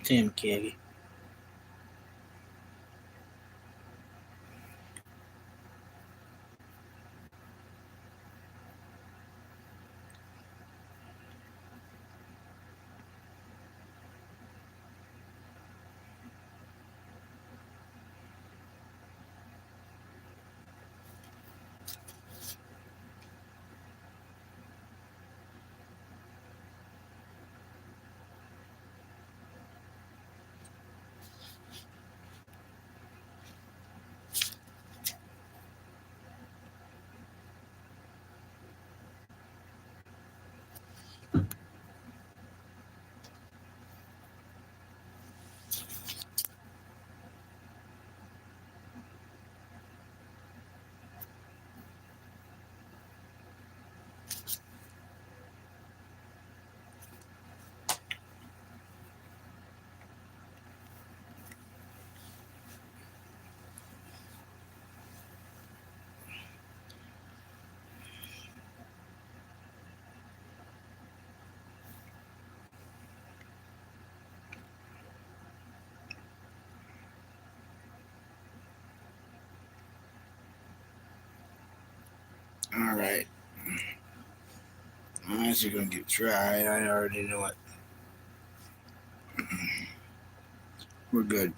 Tim Keggy. All right. My eyes are going to get dry. I already know it. We're good.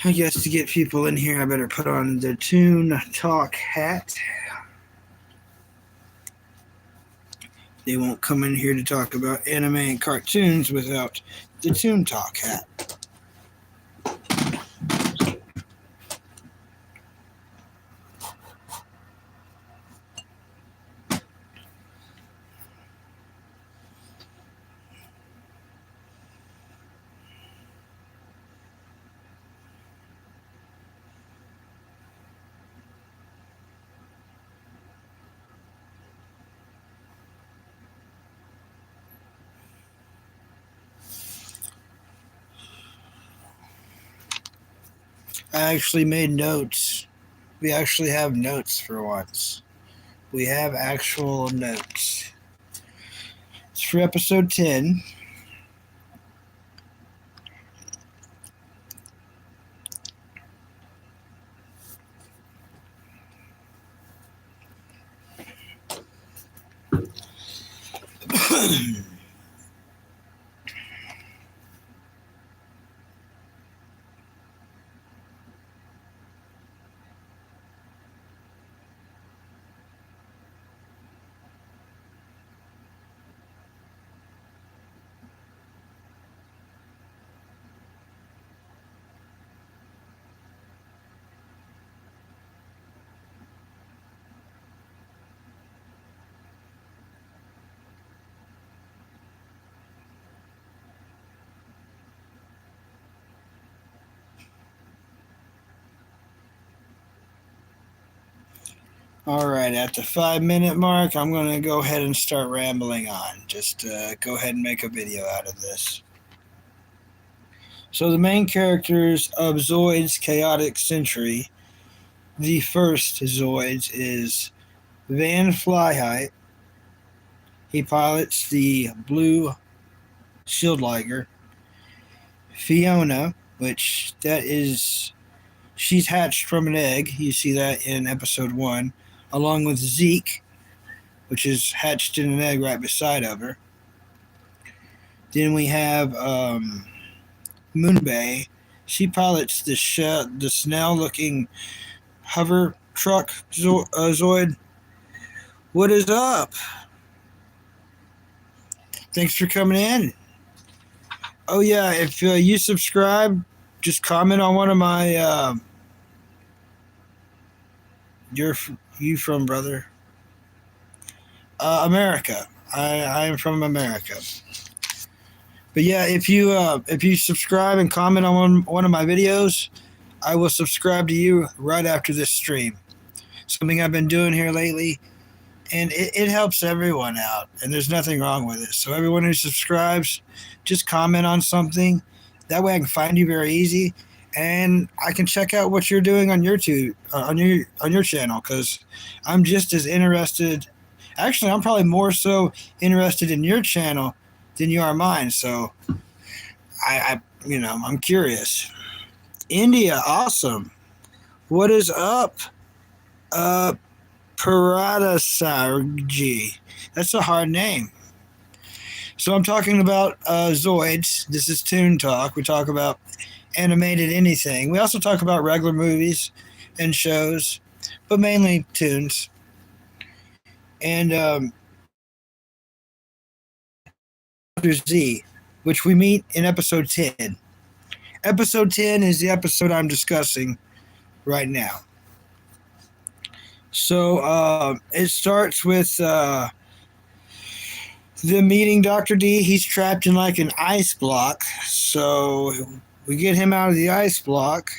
I guess to get people in here, I better put on the Toon Talk hat. They won't come in here to talk about anime and cartoons without the Toon Talk hat. I actually made notes. We actually have notes for once. We have actual notes. It's for episode 10. All right, at the 5-minute mark, I'm going to go ahead and start rambling on. Just go ahead and make a video out of this. So the main characters of Zoid's Chaotic Century, the first Zoids, is Van Flyheight. He pilots the Blue Shieldliger. Fiona, which that is, she's hatched from an egg. You see that in episode 1. Along with Zeke, which is hatched in an egg right beside of her. Then we have Moonbay. She pilots the snail-looking hover truck Zoid. What is up? Thanks for coming in. Oh yeah, if you subscribe, just comment on one of my. You from, brother? America. I am from America. But yeah, if you subscribe and comment on one of my videos, I will subscribe to you right after this stream. Something I've been doing here lately, and it helps everyone out, and there's nothing wrong with it. So everyone who subscribes, just comment on something. That way I can find you very easy, and I can check out what you're doing on YouTube, on your channel, because I'm just as interested. Actually, I'm probably more so interested in your channel than you are mine. So I'm curious. India, awesome. What is up? Paradasarji. That's a hard name. So I'm talking about Zoids. This is Toon Talk. We talk about animated anything. We also talk about regular movies and shows, but mainly tunes. And Z, which we meet in episode 10. Episode 10 is the episode I'm discussing right now. So it starts with them meeting Dr. D. He's trapped in like an ice block. So we get him out of the ice block.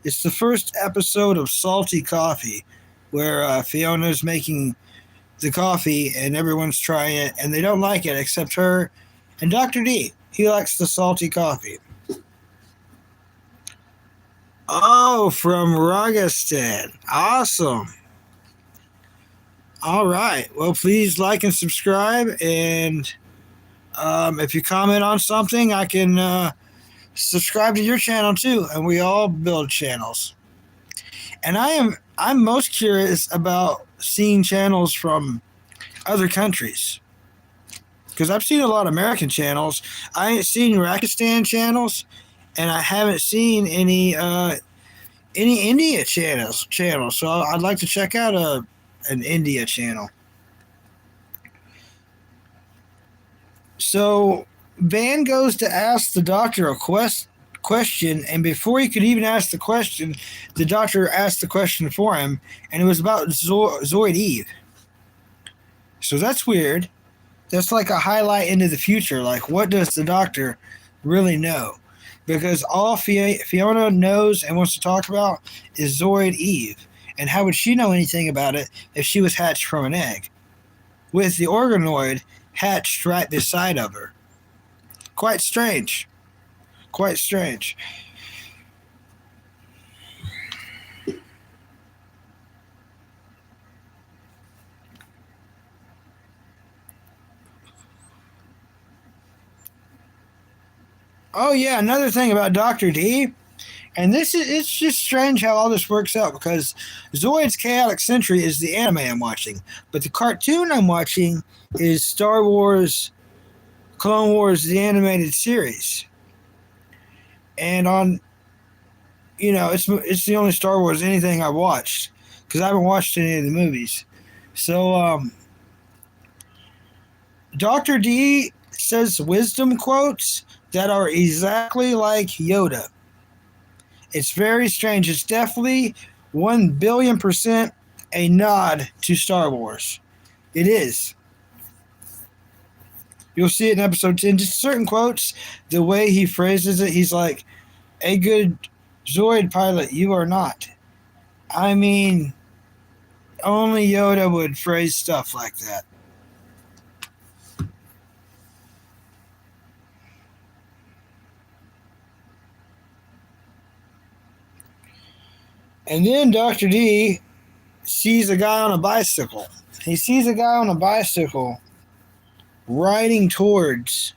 It's the first episode of Salty Coffee, where Fiona's making the coffee and everyone's trying it and they don't like it except her and Dr. D. He likes the salty coffee. Oh, from Rajasthan. Awesome. All right. Well, please like and subscribe. And if you comment on something, I can subscribe to your channel too. And we all build channels. And I'm most curious about seeing channels from other countries. Because I've seen a lot of American channels. I ain't seen Rakistan channels. And I haven't seen any India channels. So I'd like to check out an India channel. So Van goes to ask the doctor a question, and before he could even ask the question, the doctor asked the question for him, and it was about Zoid Eve. So that's weird. That's like a highlight into the future. Like, what does the doctor really know? Because all Fiona knows and wants to talk about is Zoid Eve. And how would she know anything about it if she was hatched from an egg? With the organoid hatched right beside of her. Quite strange. Quite strange. Oh yeah, another thing about Dr. D, and it's just strange how all this works out because Zoid's Chaotic Century is the anime I'm watching, but the cartoon I'm watching is Star Wars Clone Wars, the animated series. And it's the only Star Wars anything I've watched because I haven't watched any of the movies. So Dr. D says wisdom quotes that are exactly like Yoda. It's very strange. It's definitely 1,000,000,000% a nod to Star Wars. It is. You'll see it in episode 10. Just certain quotes, the way he phrases it, he's like, a good Zoid pilot, you are not. I mean, only Yoda would phrase stuff like that. And then Dr. D sees a guy on a bicycle. He sees a guy on a bicycle riding towards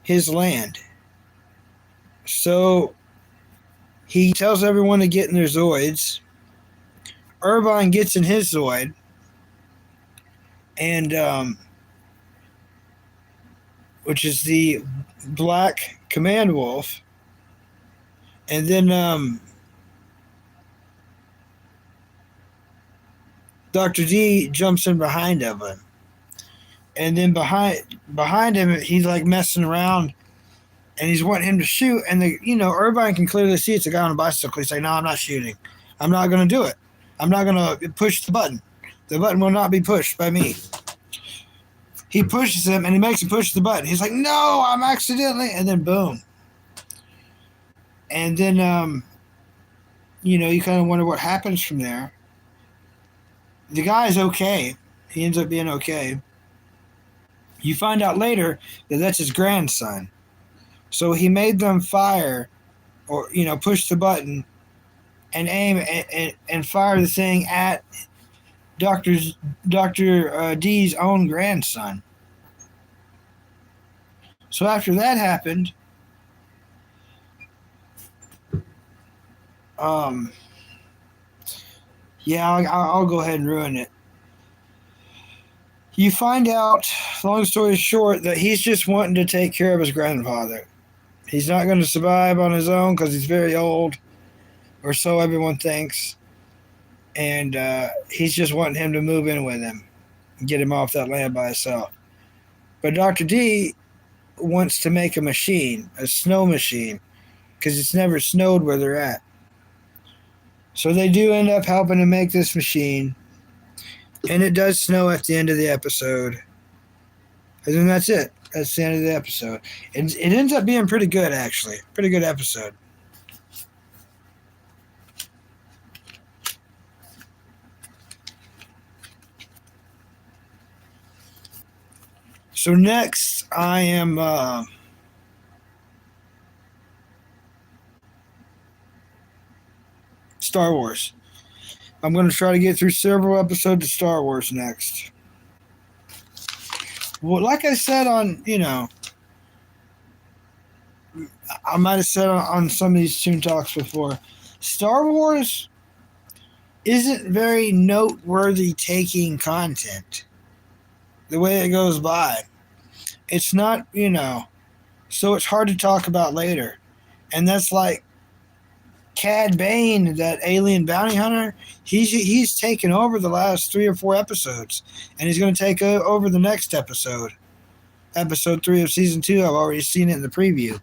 his land. So he tells everyone to get in their Zoids. Irvine gets in his Zoid. And which is the black command wolf. And then Dr. D jumps in behind of him. And then behind him, he's like messing around and he's wanting him to shoot. And Irvine can clearly see it's a guy on a bicycle. He's like, no, I'm not shooting. I'm not going to do it. I'm not going to push the button. The button will not be pushed by me. he pushes him and he makes him push the button. He's like, no, I'm accidentally, and then boom. And then, you kind of wonder what happens from there. The guy is okay. He ends up being okay. You find out later that that's his grandson. So he made them fire or, push the button and aim and fire the thing at Dr. D's own grandson. So after that happened, um, yeah, I'll go ahead and ruin it. You find out, long story short, that he's just wanting to take care of his grandfather. He's not going to survive on his own because he's very old, or so everyone thinks. And he's just wanting him to move in with him and get him off that land by himself. But Dr. D wants to make a machine, a snow machine, because it's never snowed where they're at. So they do end up helping to make this machine. And it does snow at the end of the episode. And then that's it. That's the end of the episode. It ends up being pretty good, actually. Pretty good episode. So next, I am Star Wars. I'm going to try to get through several episodes of Star Wars next. Well, like I said on, I might have said on some of these Toon Talks before, Star Wars isn't very noteworthy taking content the way it goes by. It's not, so it's hard to talk about later. And that's like Cad Bane, that alien bounty hunter. He's taken over the last 3 or 4 episodes, and he's going to take over the next episode. Episode 3 of season 2. I've already seen it in the preview.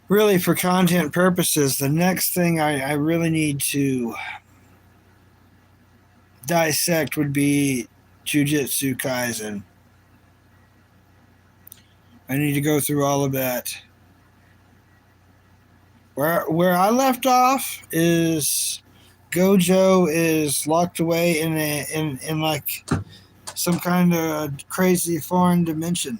Really, for content purposes, the next thing I really need to dissect would be Jujutsu Kaisen. I need to go through all of that. Where I left off is Gojo is locked away in like some kind of crazy foreign dimension.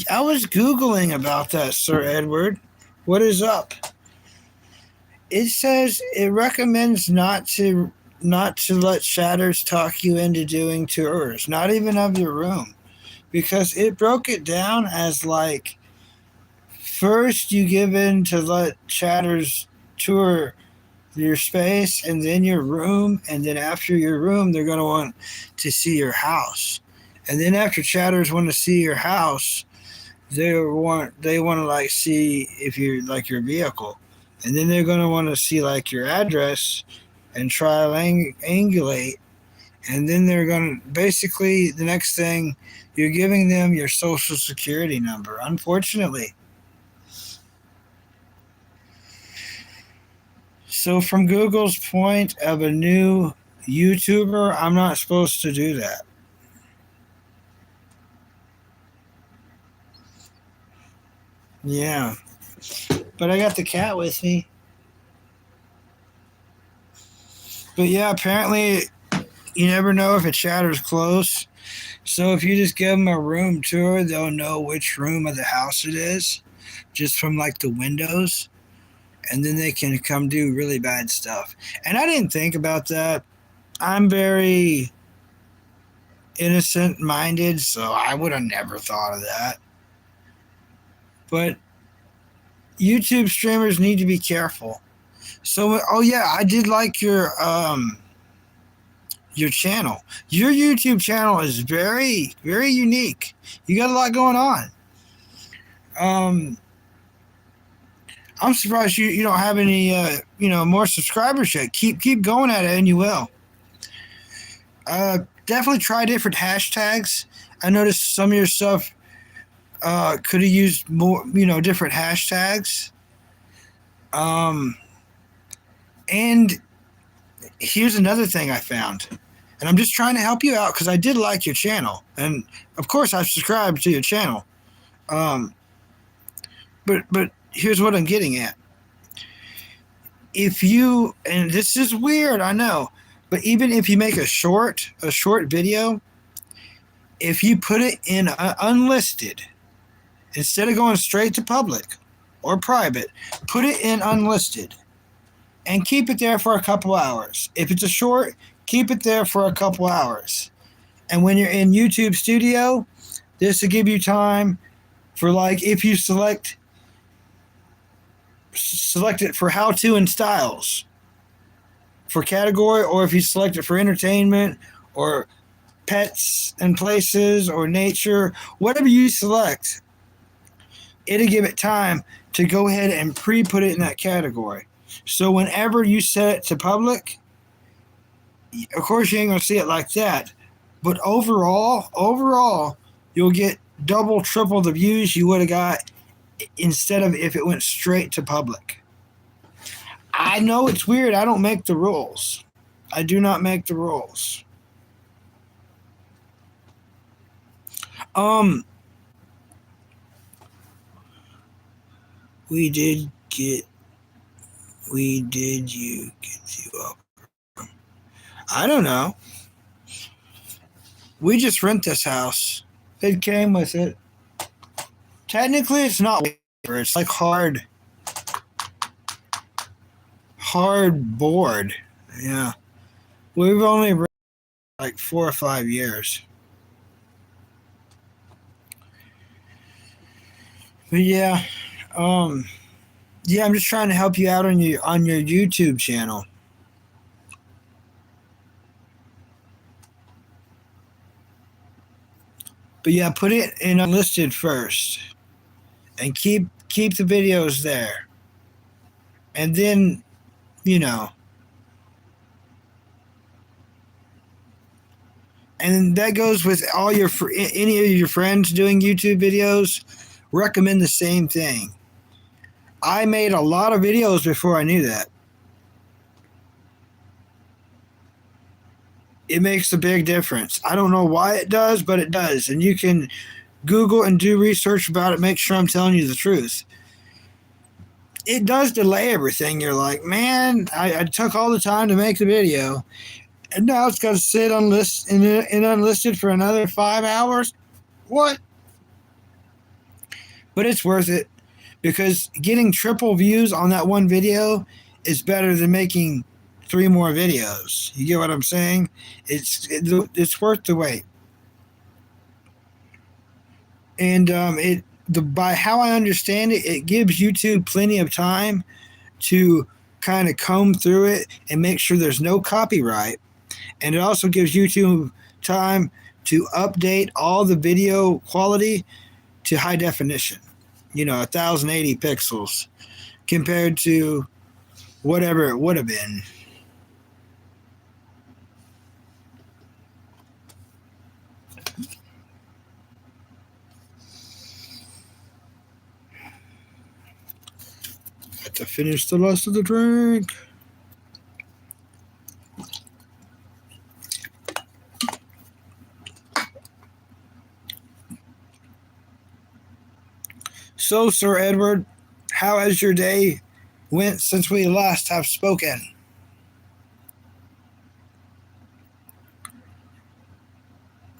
I was Googling about that, Sir Edward. What is up? It says it recommends not to let shadows talk you into doing tours, not even of your room, because it broke it down as like first you give in to let chatters tour your space and then your room, and then after your room they're going to want to see your house, and then after chatters want to see your house, they want to like see if you're like your vehicle, and then they're going to want to see like your address and triangulate, and then they're going to basically the next thing you're giving them your social security number, unfortunately. So from Google's point of a new YouTuber, I'm not supposed to do that. Yeah. But I got the cat with me. But yeah, apparently you never know if a chatter's close. So if you just give them a room tour, they'll know which room of the house it is just from like the windows. And then they can come do really bad stuff. And I didn't think about that. I'm very innocent minded, so I would have never thought of that. But YouTube streamers need to be careful. So, oh yeah, I did like your channel. Your YouTube channel is very, very unique. You got a lot going on. I'm surprised you don't have any more subscribers yet. Keep going at it, and you will. Definitely try different hashtags. I noticed some of your stuff could have used more, different hashtags. And here's another thing I found, and I'm just trying to help you out because I did like your channel, and of course I subscribed to your channel. But here's what I'm getting at. If you, and this is weird, I know, but even if you make a short video, if you put it in unlisted, instead of going straight to public or private, put it in unlisted and keep it there for a couple hours. If it's a short, keep it there for a couple hours. And when you're in YouTube Studio, this will give you time for, like, if you select it for how-to and styles for category, or if you select it for entertainment or pets and places or nature, whatever you select, it'll give it time to go ahead and pre-put it in that category. So whenever you set it to public, of course you ain't going to see it like that, but overall, you'll get double, triple the views you would have got instead of if it went straight to public. I know it's weird. I don't make the rules. I do not make the rules. We did get you up? I don't know. We just rent this house. It came with it. Technically, it's not labor. It's like hard board. Yeah. We've only rented like 4 or 5 years. But yeah, I'm just trying to help you out on your YouTube channel. But yeah, put it in unlisted first, and keep the videos there, and then and that goes with all your any of your friends doing YouTube videos. Recommend the same thing. I made a lot of videos before I knew that. It makes a big difference. I don't know why it does, but it does. And you can Google and do research about it. Make sure I'm telling you the truth. It does delay everything. You're like, man, I took all the time to make the video, and now it's got to sit in unlisted for another 5 hours. What? but it's worth it because getting triple views on that one video is better than making three more videos. You get what I'm saying? It's worth the wait. And by how I understand it, it gives YouTube plenty of time to kind of comb through it and make sure there's no copyright. And it also gives YouTube time to update all the video quality to high definition. 1080 pixels compared to whatever it would have been. Have to finish the rest of the drink. So, Sir Edward, how has your day went since we last have spoken?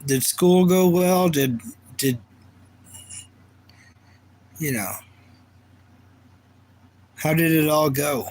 Did school go well? Did you know? How did it all go?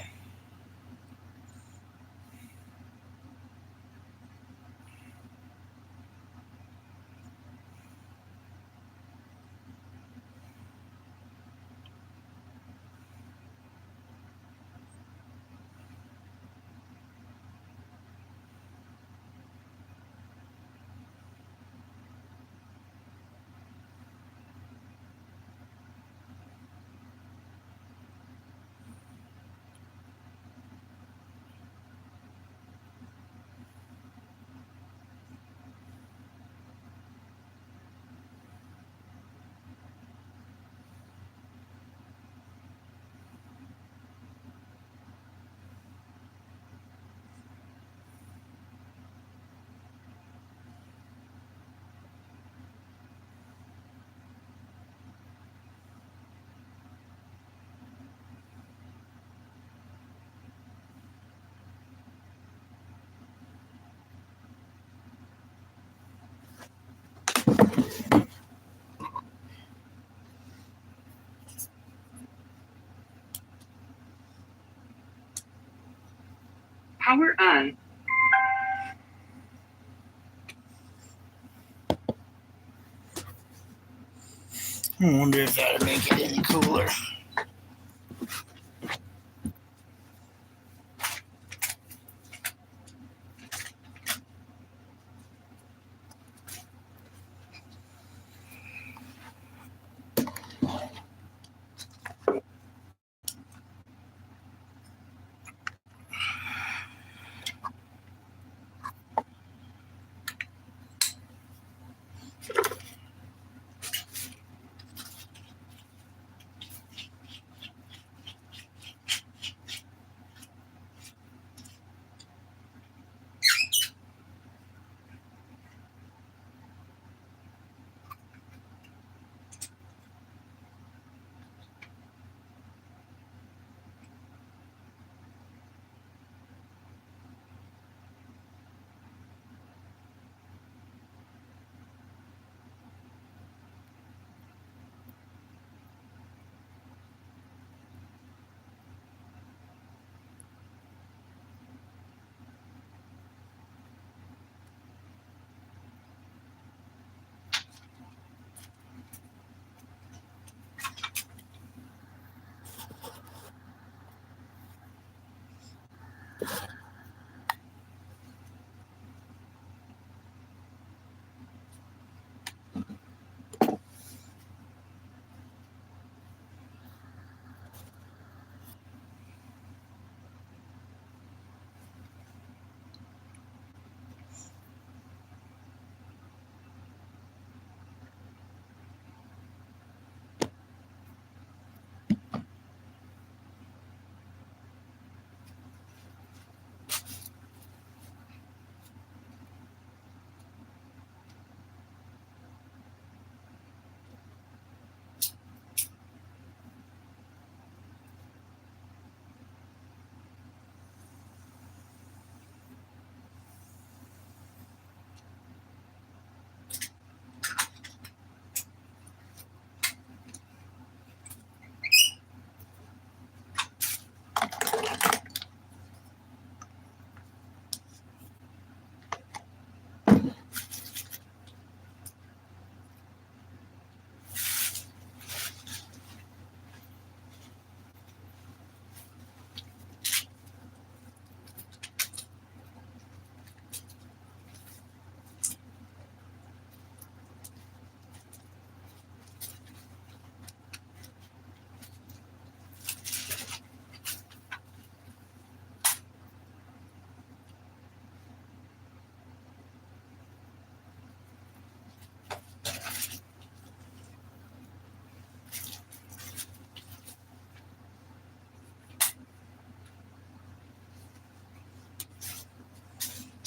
Power on. I wonder if that'll make it any cooler.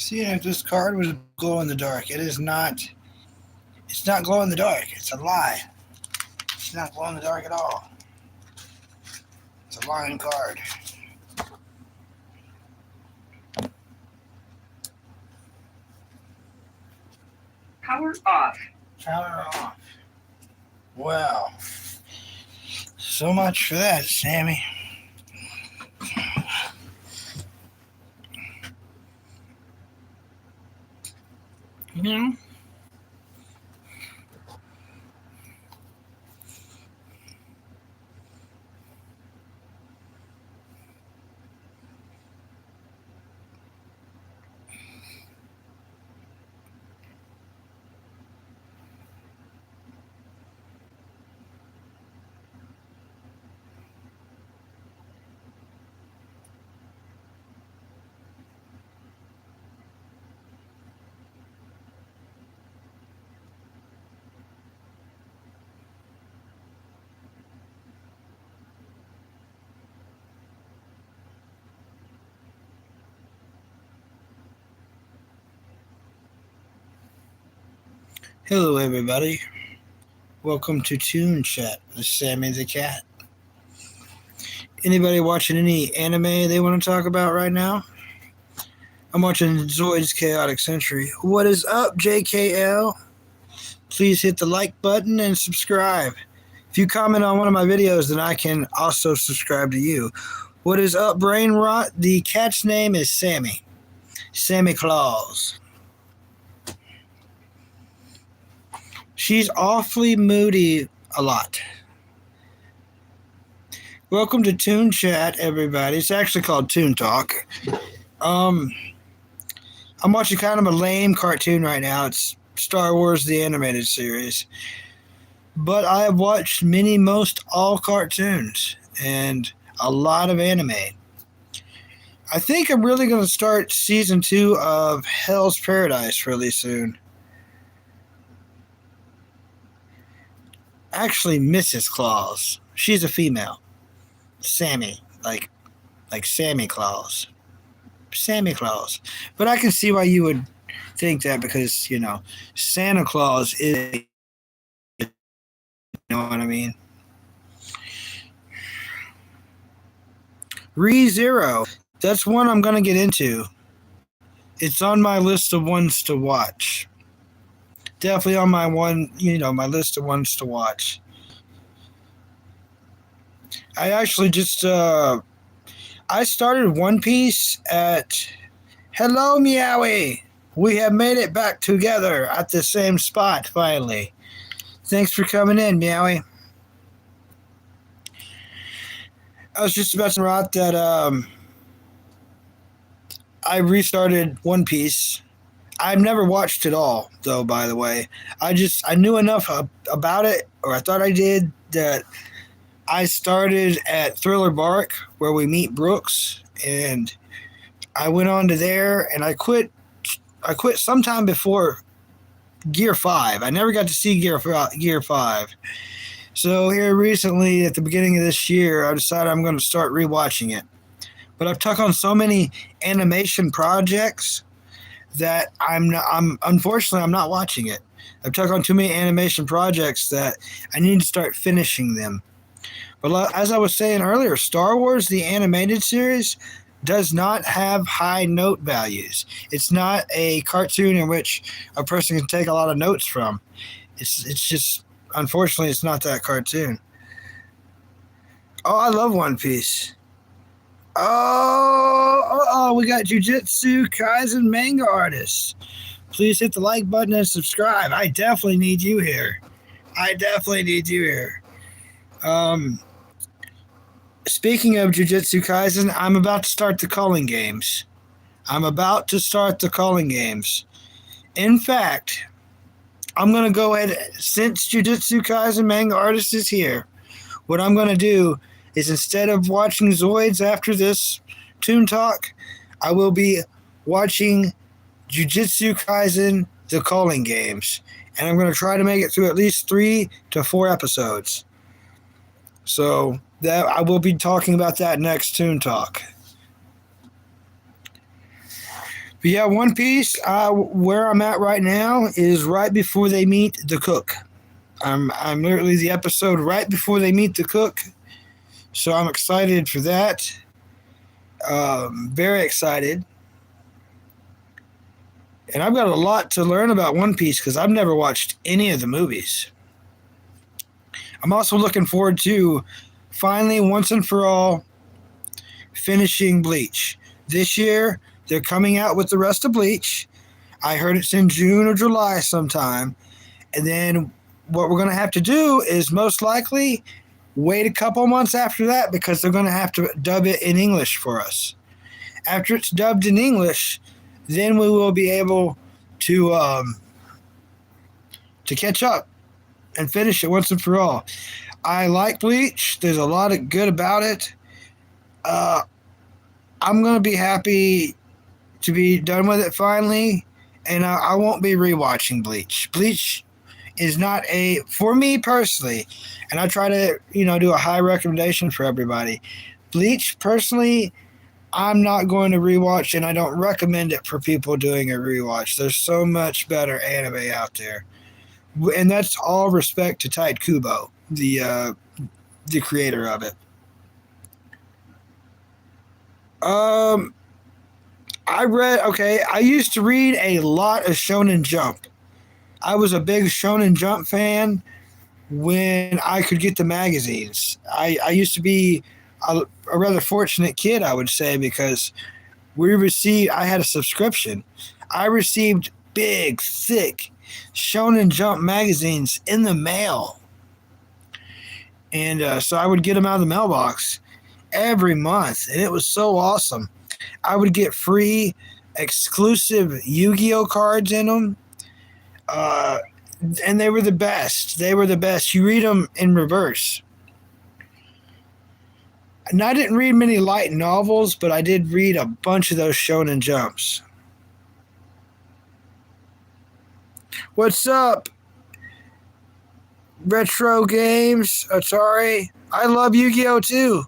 seeing if this card was glow in the dark. It is not. It's not glow in the dark. It's a lie. It's not glow in the dark at all. It's a lying card. Power off. Power off. Well, so much for that, Sammy. You know? Hello, everybody. Welcome to Toon Chat with Sammy the Cat. Anybody watching any anime they want to talk about right now? I'm watching Zoid's Chaotic Century. What is up, JKL? Please hit the like button and subscribe. If you comment on one of my videos, then I can also subscribe to you. What is up, Brain Rot? The cat's name is Sammy. Sammy Claus. She's awfully moody a lot. Welcome to Toon Chat, everybody. It's actually called Toon Talk. I'm watching kind of a lame cartoon right now. It's Star Wars the Animated Series. But I have watched most all cartoons and a lot of anime. I think I'm really going to start season 2 of Hell's Paradise really soon. Actually, Mrs. Claus. She's a female. Sammy, like Sammy Claus. Sammy Claus. But I can see why you would think that because, you know, Santa Claus is, you know what I mean? ReZero. That's one I'm going to get into. It's on my list of ones to watch. Definitely on my my list of ones to watch. I actually just, I started One Piece at, hello, Meowie. We have made it back together at the same spot, finally. Thanks for coming in, Meowie. I was just about to write that, I restarted One Piece. I've never watched it all, though, by the way. I knew enough about it, or I thought I did, that I started at Thriller Bark, where we meet Brooks, and I went on to there, and I quit sometime before Gear 5. I never got to see Gear 5. So here recently, at the beginning of this year, I decided I'm going to start rewatching it. But I've took on so many animation projects that unfortunately I'm not watching it. I've took on too many animation projects that I need to start finishing them. But as I was saying earlier, Star Wars the Animated Series does not have high note values. It's not a cartoon in which a person can take a lot of notes from. It's just, unfortunately, it's not that cartoon. Oh, I love One Piece. Oh, we got Jujutsu Kaisen manga artists. Please hit the like button and subscribe. I definitely need you here. Speaking of Jujutsu Kaisen, I'm about to start the calling games. In fact, I'm going to go ahead, since Jujutsu Kaisen manga artist is here, what I'm going to do is instead of watching Zoids after this Toon Talk, I will be watching Jujutsu Kaisen the calling games. And I'm going to try to make it through at least 3 to 4 episodes. So that I will be talking about that next Toon Talk. But yeah, One Piece. Where I'm at right now is right before they meet the cook. I'm literally the episode right before they meet the cook, so I'm excited for that. Very excited, and I've got a lot to learn about One Piece because I've never watched any of the movies. I'm also looking forward to finally, once and for all, finishing Bleach. This year, they're coming out with the rest of Bleach. I heard it's in June or July sometime. And then what we're going to have to do is most likely wait a couple months after that because they're going to have to dub it in English for us. After it's dubbed in English, then we will be able to catch up and finish it once and for all. I like Bleach. There's a lot of good about it. I'm going to be happy to be done with it finally, and I won't be rewatching Bleach. Bleach is not for me personally, and I try to, do a high recommendation for everybody. Bleach, personally, I'm not going to rewatch, and I don't recommend it for people doing a rewatch. There's so much better anime out there. And that's all respect to Tite Kubo, the creator of it. I used to read a lot of Shonen Jump. I was a big Shonen Jump fan when I could get the magazines. I used to be a rather fortunate kid, I would say, because I had a subscription. I received big, thick Shonen Jump magazines in the mail. And so I would get them out of the mailbox every month, and it was so awesome. I would get free exclusive Yu-Gi-Oh cards in them. And they were the best. They were the best. You read them in reverse. And I didn't read many light novels, but I did read a bunch of those Shonen Jumps. What's up, Retro Games, Atari? I love Yu-Gi-Oh too.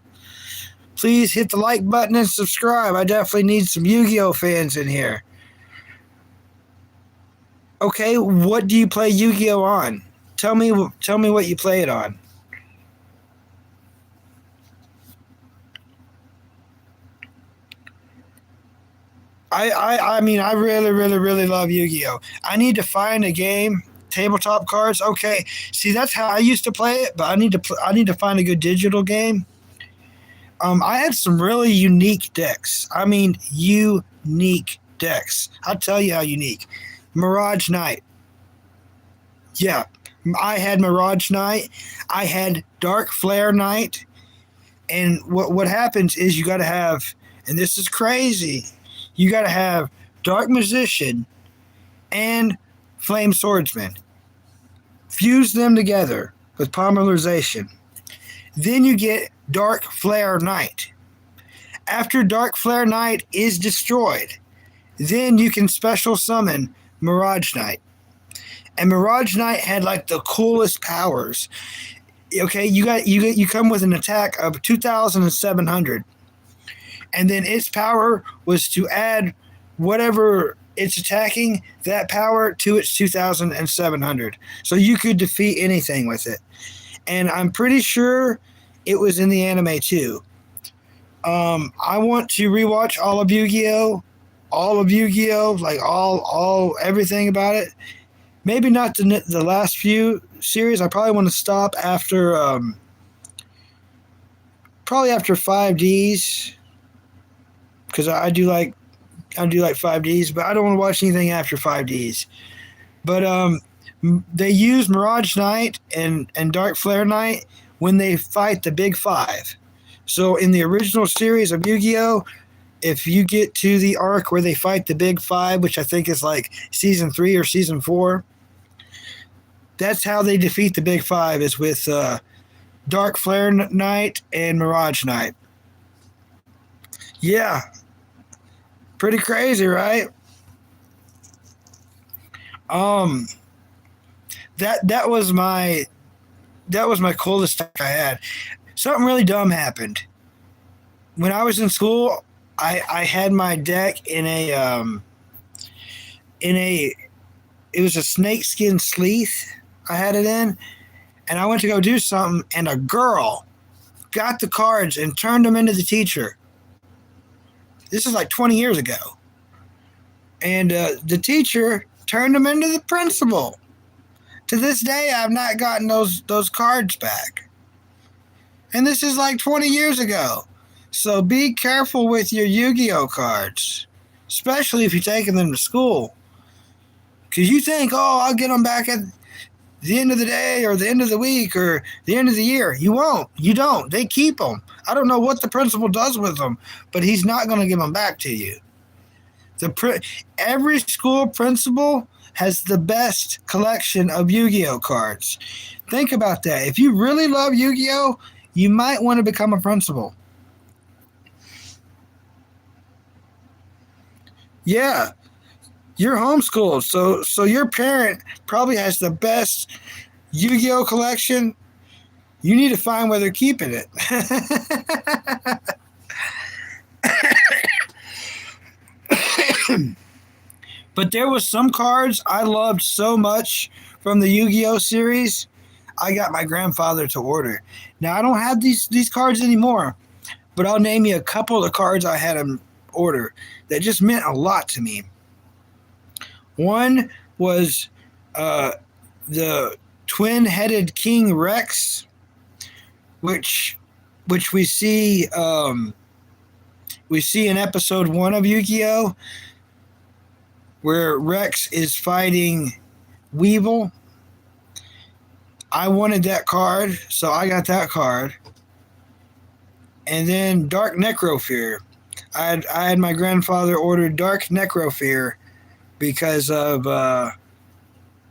Please hit the like button and subscribe. I definitely need some Yu-Gi-Oh fans in here. Okay, what do you play Yu-Gi-Oh on? Tell me what you play it on. I mean, I really, really, really love Yu-Gi-Oh. I need to find a game, tabletop cards. Okay, see, that's how I used to play it, but I need to find a good digital game. I had some really unique decks. I mean, unique decks. I'll tell you how unique. Mirage Knight. Yeah, I had Mirage Knight. I had Dark Flare Knight. And what happens is you got to have, and this is crazy, you got to have Dark Magician and Flame Swordsman. Fuse them together with polymerization. Then you get Dark Flare Knight. After Dark Flare Knight is destroyed, then you can special summon Mirage Knight. And Mirage Knight had like the coolest powers. Okay, you come with an attack of 2,700. And then its power was to add whatever it's attacking, that power to its 2,700. So you could defeat anything with it. And I'm pretty sure it was in the anime too. I want to rewatch all of Yu-Gi-Oh! Like everything about it. Maybe not the last few series. I probably want to stop after probably after 5Ds, because I do like 5Ds, but I don't want to watch anything after 5Ds. But they use Mirage Knight and Dark Flare Knight when they fight the Big Five. So in the original series of Yu-Gi-Oh!, if you get to the arc where they fight the Big Five, which I think is like season 3 or season 4, that's how they defeat the Big Five, is with Dark Flare Knight and Mirage Knight. Yeah. Pretty crazy, right? That was my coolest time I had. Something really dumb happened. When I was in school, I had my deck in a it was a snakeskin sleeve I had it in, and I went to go do something, and a girl got the cards and turned them into the teacher. This is like 20 years ago. And the teacher turned them into the principal. To this day, I've not gotten those cards back. And this is like 20 years ago. So be careful with your Yu-Gi-Oh cards, especially if you're taking them to school. Because you think, oh, I'll get them back at the end of the day or the end of the week or the end of the year. You won't. You don't. They keep them. I don't know what the principal does with them, but he's not going to give them back to you. Every school principal has the best collection of Yu-Gi-Oh cards. Think about that. If you really love Yu-Gi-Oh, you might want to become a principal. Yeah, you're homeschooled, so your parent probably has the best Yu-Gi-Oh collection. You need to find where they're keeping it. But there was some cards I loved so much from the Yu-Gi-Oh series, I got my grandfather to order. Now, I don't have these cards anymore, but I'll name you a couple of the cards I had him order that just meant a lot to me. One was the twin-headed King Rex, which we see in episode 1 of Yu-Gi-Oh, where Rex is fighting Weevil. I wanted that card, so I got that card. And then Dark Necrofear. I had my grandfather order Dark Necrofear because of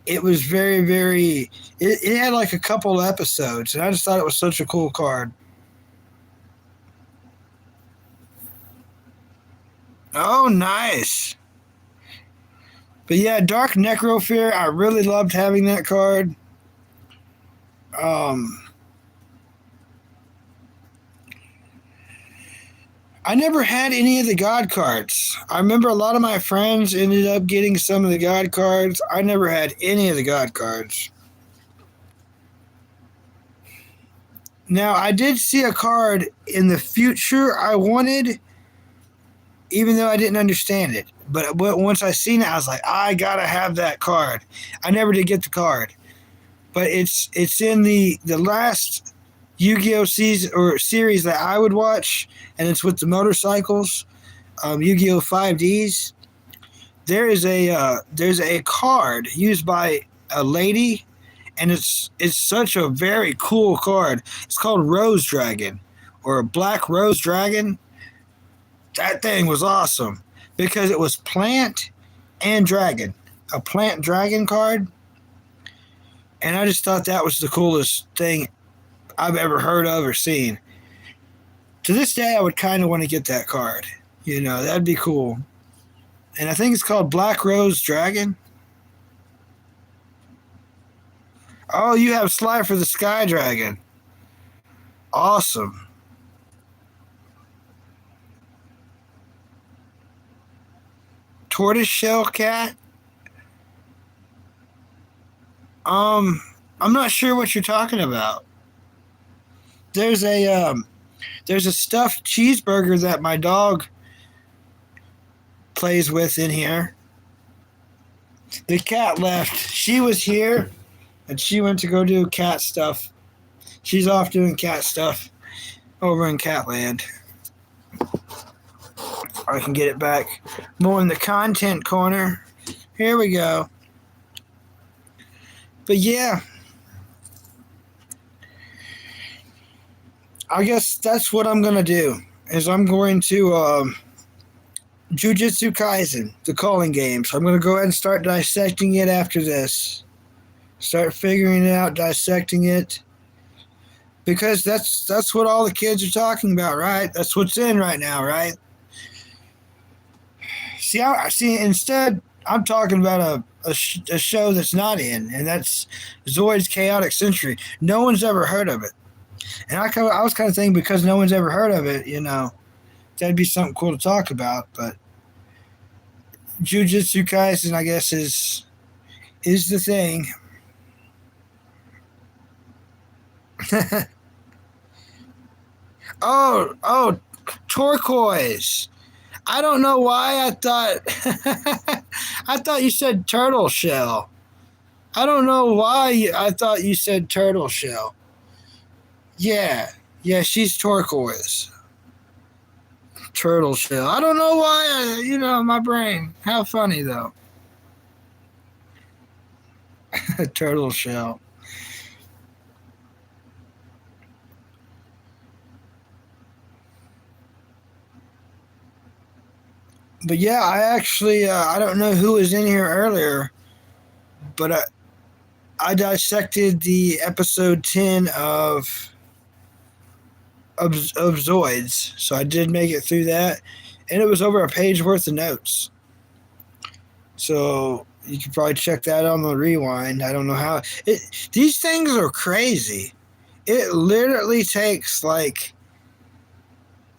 it was very, very it had like a couple episodes, and I just thought it was such a cool card. Oh, nice. But yeah, Dark Necrofear, I really loved having that card. I never had any of the God cards. I remember a lot of my friends ended up getting some of the God cards. I never had any of the God cards. Now, I did see a card in the future I wanted, even though I didn't understand it. But once I seen it, I was like, I gotta have that card. I never did get the card. But it's in the last Yu-Gi-Oh season or series that I would watch, and it's with the motorcycles, Yu-Gi-Oh 5Ds. There's a card used by a lady, and it's such a very cool card. It's called Rose Dragon, or a Black Rose Dragon. That thing was awesome because it was plant and dragon, a plant dragon card. And I just thought that was the coolest thing I've ever heard of or seen. To this day, I would kind of want to get that card. You know, that'd be cool. And I think it's called Black Rose Dragon. Oh, you have Sly for the Sky Dragon. Awesome. Tortoiseshell Cat. I'm not sure what you're talking about. There's a stuffed cheeseburger that my dog plays with in here. The cat left. She was here, and she went to go do cat stuff. She's off doing cat stuff over in Catland. I can get it back more in the content corner. Here we go. But yeah, I guess that's what I'm going to do, is I'm going to Jujutsu Kaisen, the calling game. So I'm going to go ahead and start dissecting it after this. Start figuring it out, dissecting it. Because that's what all the kids are talking about, right? That's what's in right now, right? See, instead, I'm talking about a show that's not in, and that's Zoid's Chaotic Century. No one's ever heard of it. And I was kind of thinking, because no one's ever heard of it, you know, that'd be something cool to talk about. But Jujutsu Kaisen, I guess, is the thing. Oh, turquoise. I don't know why I thought I thought you said turtle shell. I don't know why I thought you said turtle shell. Yeah, yeah, she's turquoise. Turtle shell. I don't know why. My brain. How funny though. Turtle shell. But yeah, I actually I don't know who was in here earlier, but I dissected the episode 10 of Zoids, so I did make it through that, and it was over a page worth of notes. So you could probably check that on the rewind. I don't know how it. These things are crazy. It literally takes like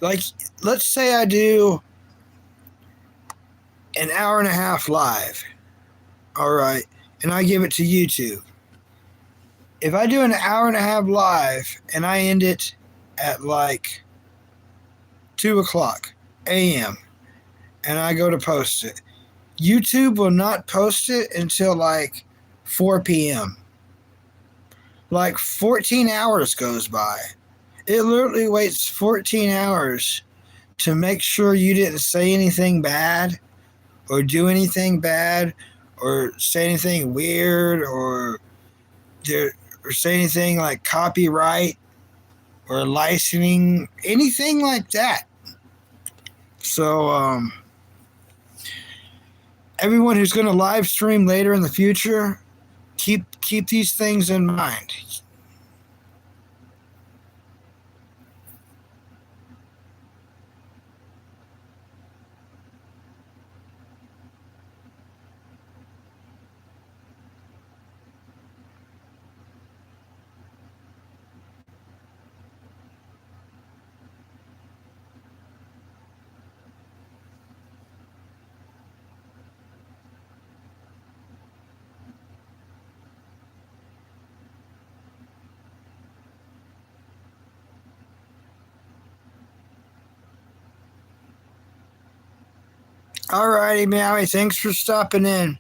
let's say I do an hour and a half live, all right, and I give it to YouTube. If I do an hour and a half live and I end it at like 2 o'clock a.m. and I go to post it, YouTube will not post it until like 4 p.m. Like 14 hours goes by. It literally waits 14 hours to make sure you didn't say anything bad or do anything bad or say anything weird or say anything like copyright or licensing, anything like that. So, everyone who's going to live stream later in the future, keep these things in mind. Alrighty, Maui, thanks for stopping in.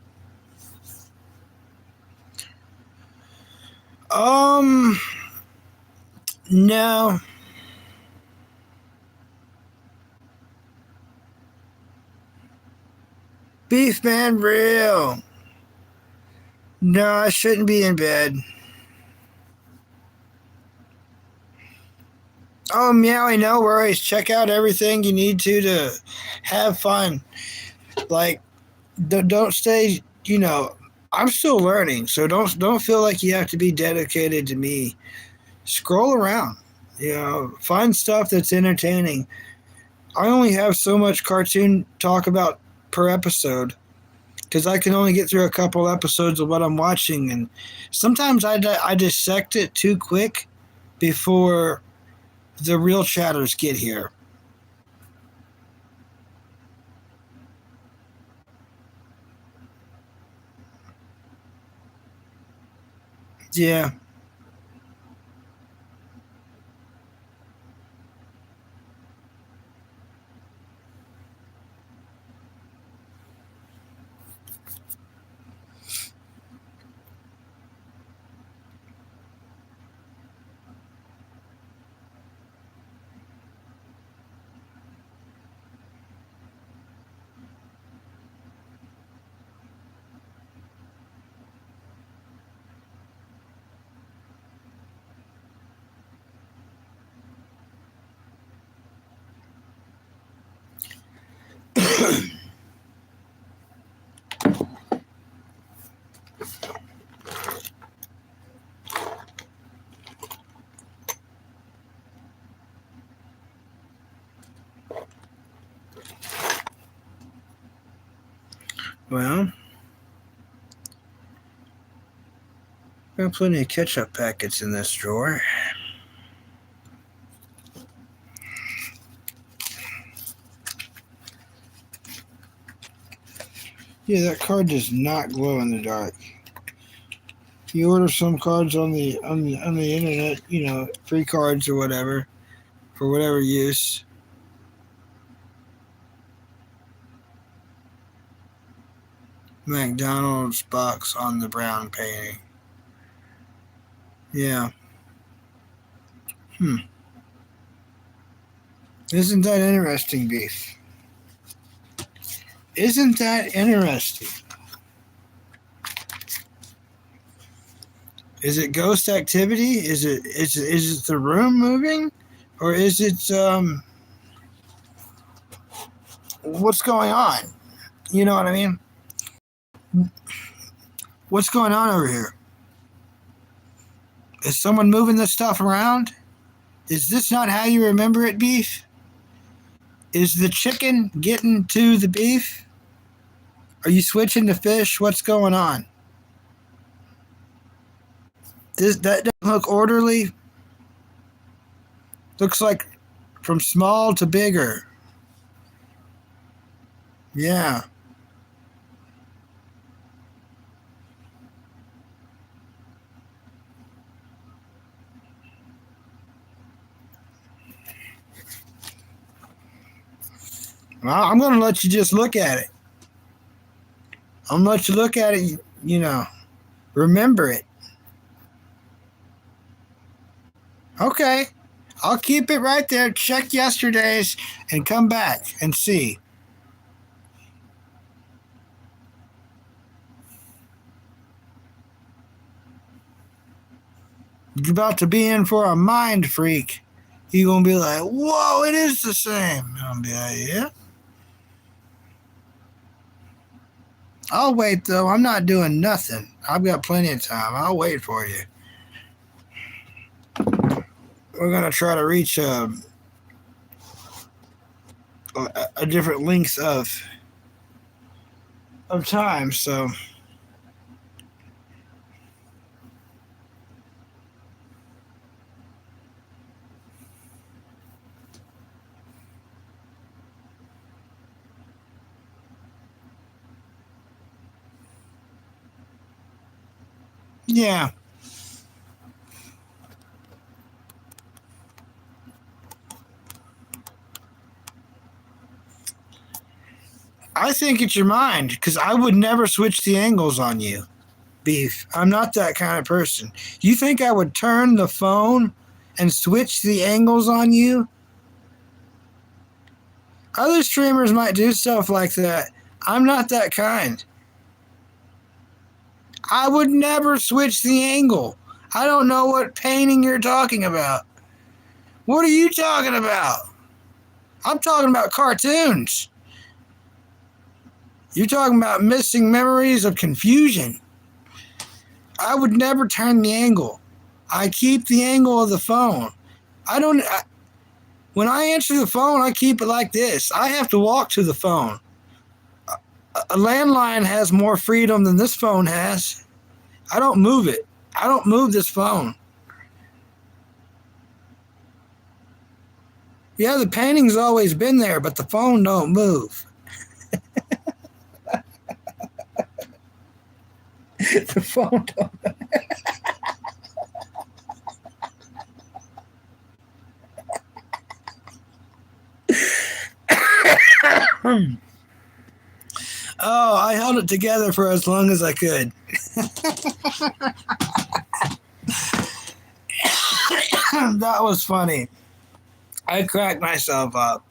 Um, no. Beef man real. No, I shouldn't be in bed. Oh, Meowie, no worries. Check out everything you need to have fun. Like, don't stay, I'm still learning, so don't feel like you have to be dedicated to me. Scroll around, find stuff that's entertaining. I only have so much cartoon talk about per episode because I can only get through a couple episodes of what I'm watching, and sometimes I dissect it too quick before the real chatters get here. Yeah. Well, got plenty of ketchup packets in this drawer. Yeah, that card does not glow in the dark. If you order some cards on the internet, free cards or whatever, for whatever use. McDonald's box on the brown painting. Yeah. Isn't that interesting, Beef? Isn't that interesting? Is it ghost activity? Is it the room moving? Or is it what's going on? You know what I mean? What's going on over here? Is someone moving this stuff around? Is this not how you remember it, Beef? Is the chicken getting to the beef? Are you switching to fish? What's going on? That doesn't look orderly. Looks like from small to bigger. Yeah. Well, I'm going to let you just look at it. I'm going to let you look at it, remember it. Okay. I'll keep it right there. Check yesterday's and come back and see. You're about to be in for a mind freak. You're going to be like, whoa, it is the same. I'll be like, yeah. I'll wait, though. I'm not doing nothing. I've got plenty of time. I'll wait for you. We're going to try to reach a different length of time, so... Yeah. I think it's your mind, because I would never switch the angles on you, Beef. I'm not that kind of person. You think I would turn the phone and switch the angles on you? Other streamers might do stuff like that. I'm not that kind. I would never switch the angle. I don't know what painting you're talking about. What are you talking about? I'm talking about cartoons. You're talking about missing memories of confusion. I would never turn the angle. I keep the angle of the phone. When I answer the phone, I keep it like this. I have to walk to the phone. A landline has more freedom than this phone has. I don't move it. I don't move this phone. Yeah, the painting's always been there, but the phone don't move. The phone don't. Oh, I held it together for as long as I could. That was funny. I cracked myself up.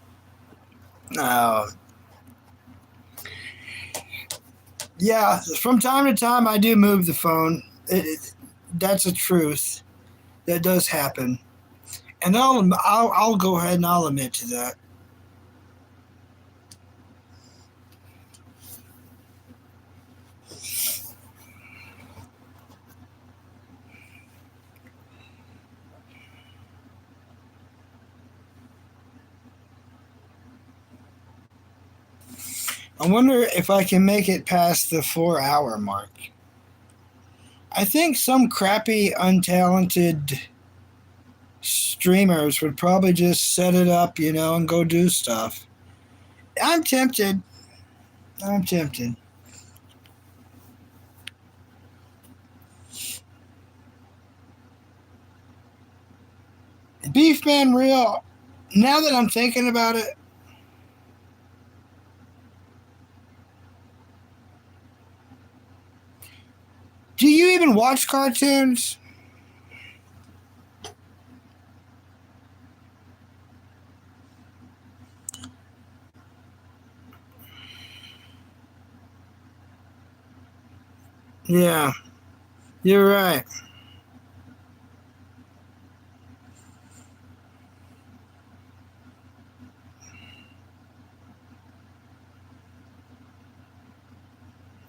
Yeah, from time to time I do move the phone. That's a truth. That does happen. And I'll go ahead and I'll admit to that. I wonder if I can make it past the 4-hour mark. I think some crappy, untalented streamers would probably just set it up, and go do stuff. I'm tempted. Beefman real. Now that I'm thinking about it, do you even watch cartoons? Yeah, you're right.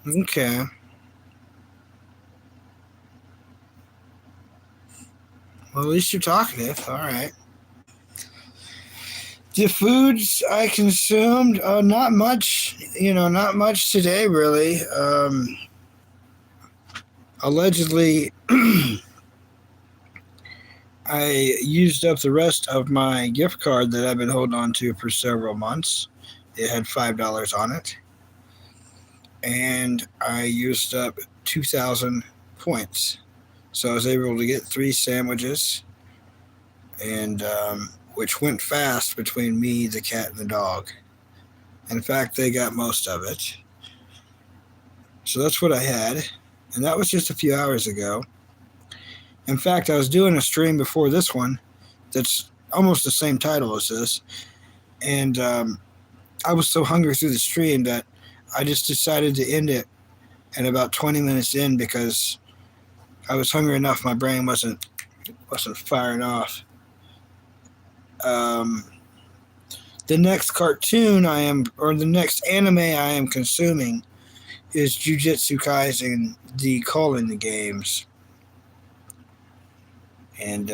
Okay. Well, at least you're talkative. All right. The foods I consumed, not much. Not much today, really. Allegedly, I used up the rest of my gift card that I've been holding on to for several months. It had $5 on it, and I used up 2,000 points. So I was able to get 3 sandwiches, and which went fast between me, the cat, and the dog. In fact, they got most of it. So that's what I had, and that was just a few hours ago. In fact, I was doing a stream before this one that's almost the same title as this, and I was so hungry through the stream that I just decided to end it at about 20 minutes in because I was hungry enough. My brain wasn't firing off. The next cartoon the next anime I am consuming is Jujutsu Kaisen, the Calling the Games. And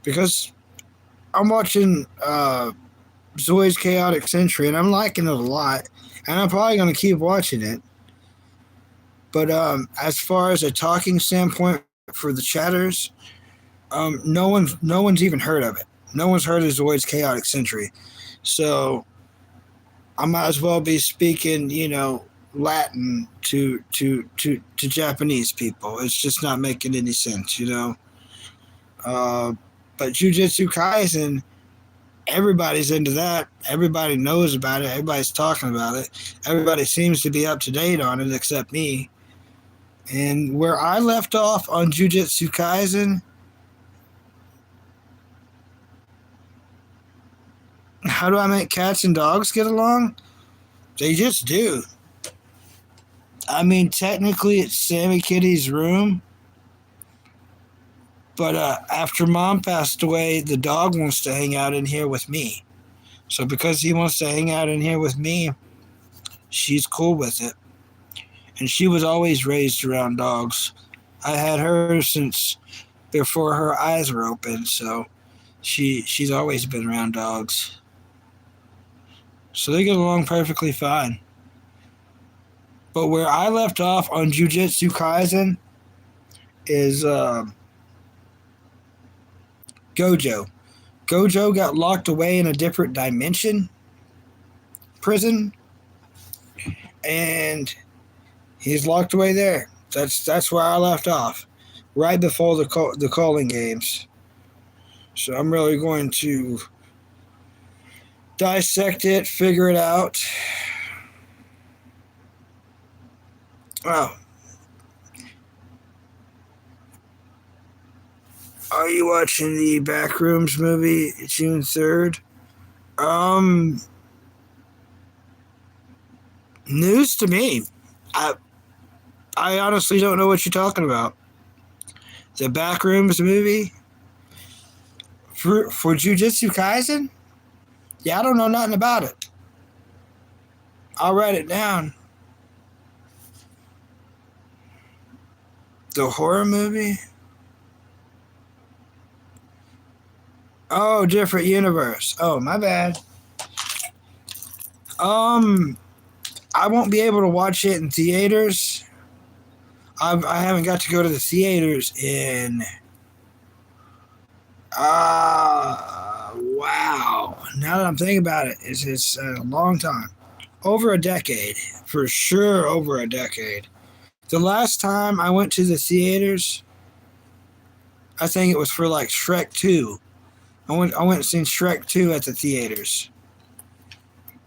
because I'm watching Zoi's Chaotic Century, and I'm liking it a lot, and I'm probably going to keep watching it. But as far as a talking standpoint for the chatters, no one's even heard of it. No one's heard of Zoids Chaotic Century. So I might as well be speaking, Latin to Japanese people. It's just not making any sense, But Jujutsu Kaisen, everybody's into that. Everybody knows about it. Everybody's talking about it. Everybody seems to be up to date on it except me. And where I left off on Jujutsu Kaisen, how do I make cats and dogs get along? They just do. I mean, technically it's Sammy Kitty's room, but after Mom passed away, the dog wants to hang out in here with me. So because he wants to hang out in here with me, she's cool with it. And she was always raised around dogs. I had her since before her eyes were open, so she's always been around dogs. So they get along perfectly fine. But where I left off on Jujutsu Kaisen is Gojo. Gojo got locked away in a different dimension prison, and he's locked away there. That's where I left off, right before the calling games. So I'm really going to dissect it, figure it out. Oh. Are you watching the Backrooms movie June 3rd? News to me. I honestly don't know what you're talking about. The Backrooms movie? For Jujutsu Kaisen? Yeah, I don't know nothing about it. I'll write it down. The horror movie? Oh, different universe. Oh, my bad. I won't be able to watch it in theaters. I haven't got to go to the theaters in wow. Now that I'm thinking about it, it's a long time. Over a decade. For sure over a decade. The last time I went to the theaters, I think it was for like Shrek 2. I went and seen Shrek 2 at the theaters.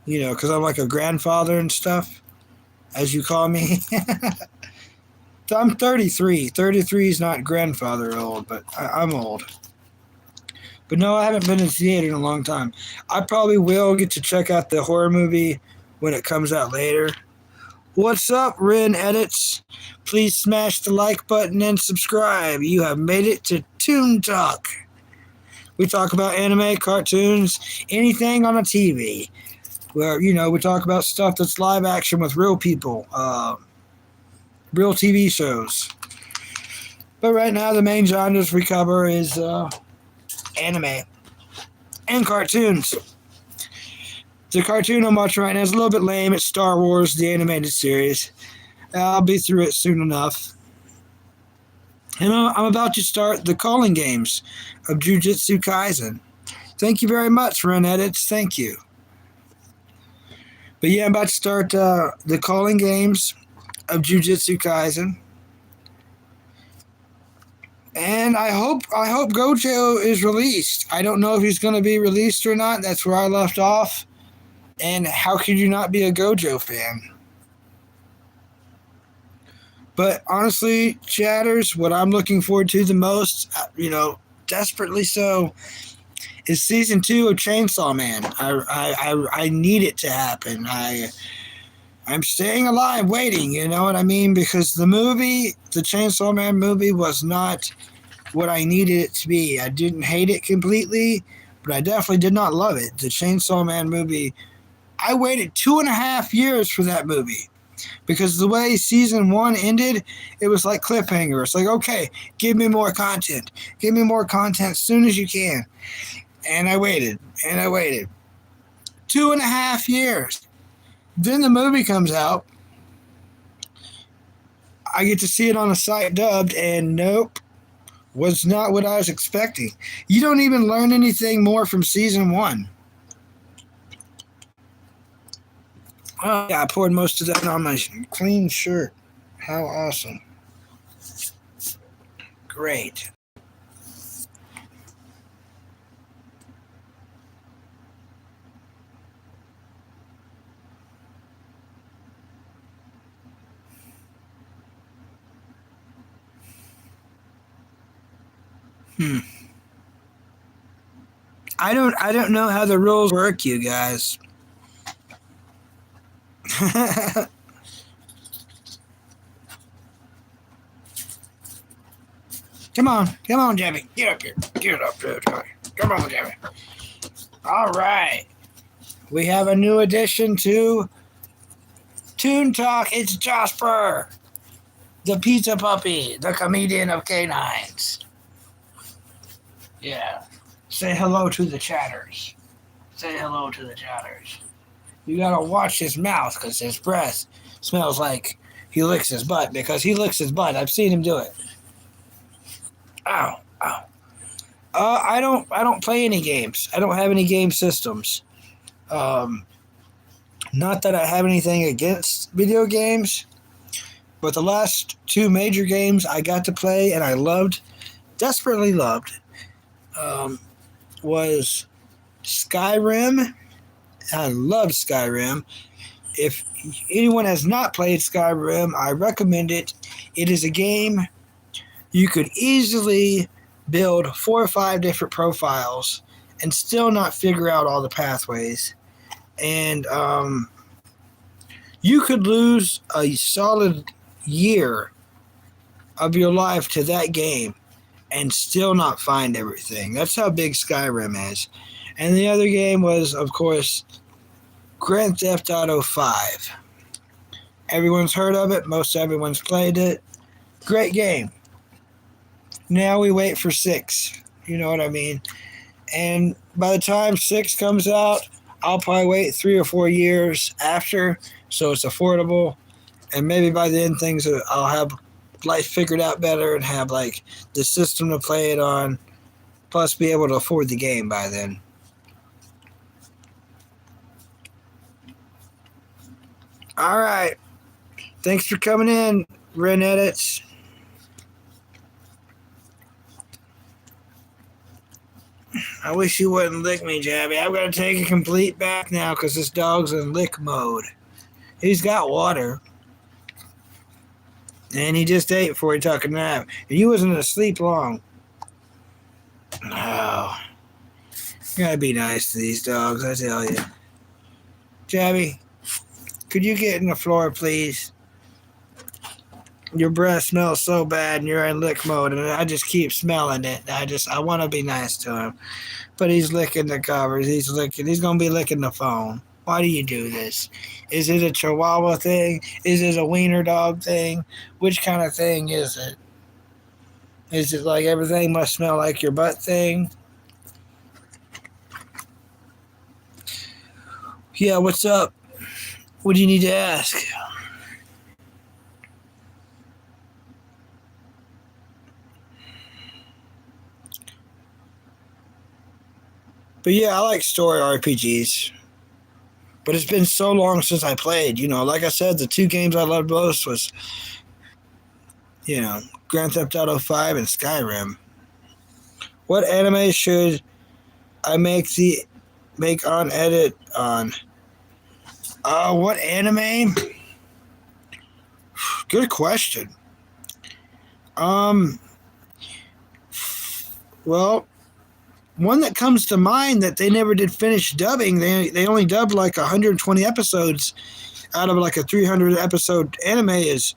You know, because I'm like a grandfather and stuff, as you call me. So I'm 33. 33 is not grandfather old, but I'm old. But no, I haven't been in the theater in a long time. I probably will get to check out the horror movie when it comes out later. What's up, Ren Edits? Please smash the like button and subscribe. You have made it to Toon Talk. We talk about anime, cartoons, anything on a TV. Where, you know, we talk about stuff that's live action with real people. Real TV shows. But right now, the main genres we cover is anime and cartoons. The cartoon I'm watching right now is a little bit lame. It's Star Wars, the animated series. I'll be through it soon enough. And I'm about to start the calling games of Jujutsu Kaisen. Thank you very much, Ren Edits. Thank you. But yeah, I'm about to start the calling games of Jujutsu Kaisen. And I hope Gojo is released. I don't know if he's going to be released or not. That's where I left off. And how could you not be a Gojo fan? But honestly, chatters, what I'm looking forward to the most, you know, desperately so, is season 2 of Chainsaw Man. I need it to happen. I'm staying alive waiting, you know what I mean? Because the movie, the Chainsaw Man movie, was not what I needed it to be. I didn't hate it completely, but I definitely did not love it. The Chainsaw Man movie, I waited 2.5 years for that movie. Because the way season 1 ended, it was like cliffhanger. It's like, okay, give me more content. Give me more content as soon as you can. And I waited, and I waited. 2.5 years. Then the movie comes out. I get to see it on a site dubbed, and nope, was not what I was expecting. You don't even learn anything more from season 1. Oh, yeah, I poured most of that on my clean shirt. How awesome. Great. I don't know how the rules work, you guys. Come on, Jimmy. Get up here. Get up here, Jimmy. Come on, Jimmy. All right. We have a new addition to Toon Talk. It's Jasper, the pizza puppy, the comedian of canines. Yeah. Say hello to the chatters. Say hello to the chatters. You gotta watch his mouth because his breath smells like he licks his butt because he licks his butt. I've seen him do it. Ow, ow. I don't play any games. I don't have any game systems. Not that I have anything against video games, but the last 2 major games I got to play and I loved, desperately loved, was Skyrim. I love Skyrim. If anyone has not played Skyrim, I recommend it. It is a game you could easily build 4 or 5 different profiles and still not figure out all the pathways. And you could lose a solid year of your life to that game and still not find everything. That's how big Skyrim is. And the other game was, of course, Grand Theft Auto 5. Everyone's heard of it. Most everyone's played it. Great game. Now we wait for 6. You know what I mean? And by the time 6 comes out, I'll probably wait 3 or 4 years after, so it's affordable. And maybe by then I'll have life figured out better and have like the system to play it on, plus be able to afford the game by then. All right. Thanks for coming in, Ren Edits. I wish you wouldn't lick me, Jabby. I've got to take a complete bath now because this dog's in lick mode. He's got water. And he just ate before he took a nap. And you wasn't asleep long. Oh. Gotta be nice to these dogs, I tell you. Jabby, could you get in the floor, please? Your breath smells so bad and you're in lick mode and I just keep smelling it. I want to be nice to him. But he's licking the covers. He's going to be licking the phone. Why do you do this? Is it a Chihuahua thing? Is it a wiener dog thing? Which kind of thing is it? Is it like everything must smell like your butt thing? Yeah, what's up? What do you need to ask? But yeah, I like story RPGs. But it's been so long since I played. You know, like I said, the two games I loved most was, Grand Theft Auto 5 and Skyrim. What anime should I make on edit on? What anime? Good question. Well, one that comes to mind that they never did finish dubbing. They only dubbed like 120 episodes out of like a 300 episode anime is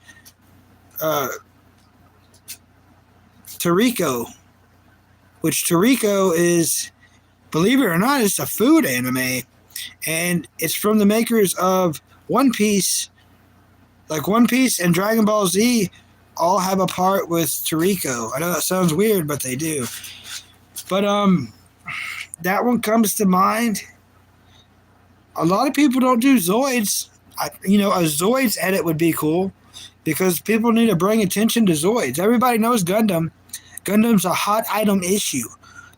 Toriko, which Toriko is, believe it or not, it's a food anime, and it's from the makers of One Piece. Like One Piece and Dragon Ball Z all have a part with Toriko. I know that sounds weird, but they do. But that one comes to mind. A lot of people don't do Zoids. A Zoids edit would be cool because people need to bring attention to Zoids. Everybody knows Gundam. Gundam's a hot item issue.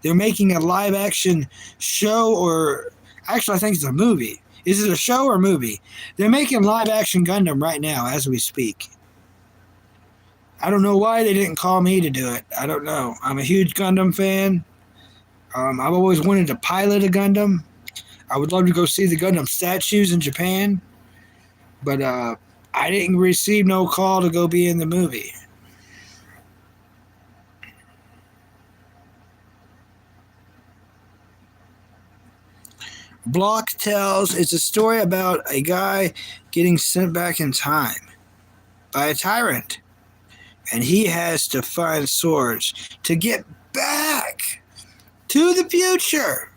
They're making a live action show, or actually I think it's a movie. Is it a show or a movie? They're making live action Gundam right now as we speak. I don't know why they didn't call me to do it. I don't know. I'm a huge Gundam fan. I've always wanted to pilot a Gundam. I would love to go see the Gundam statues in Japan. But I didn't receive no call to go be in the movie. Block Tells it's a story about a guy getting sent back in time by a tyrant. And he has to find swords to get back to the future.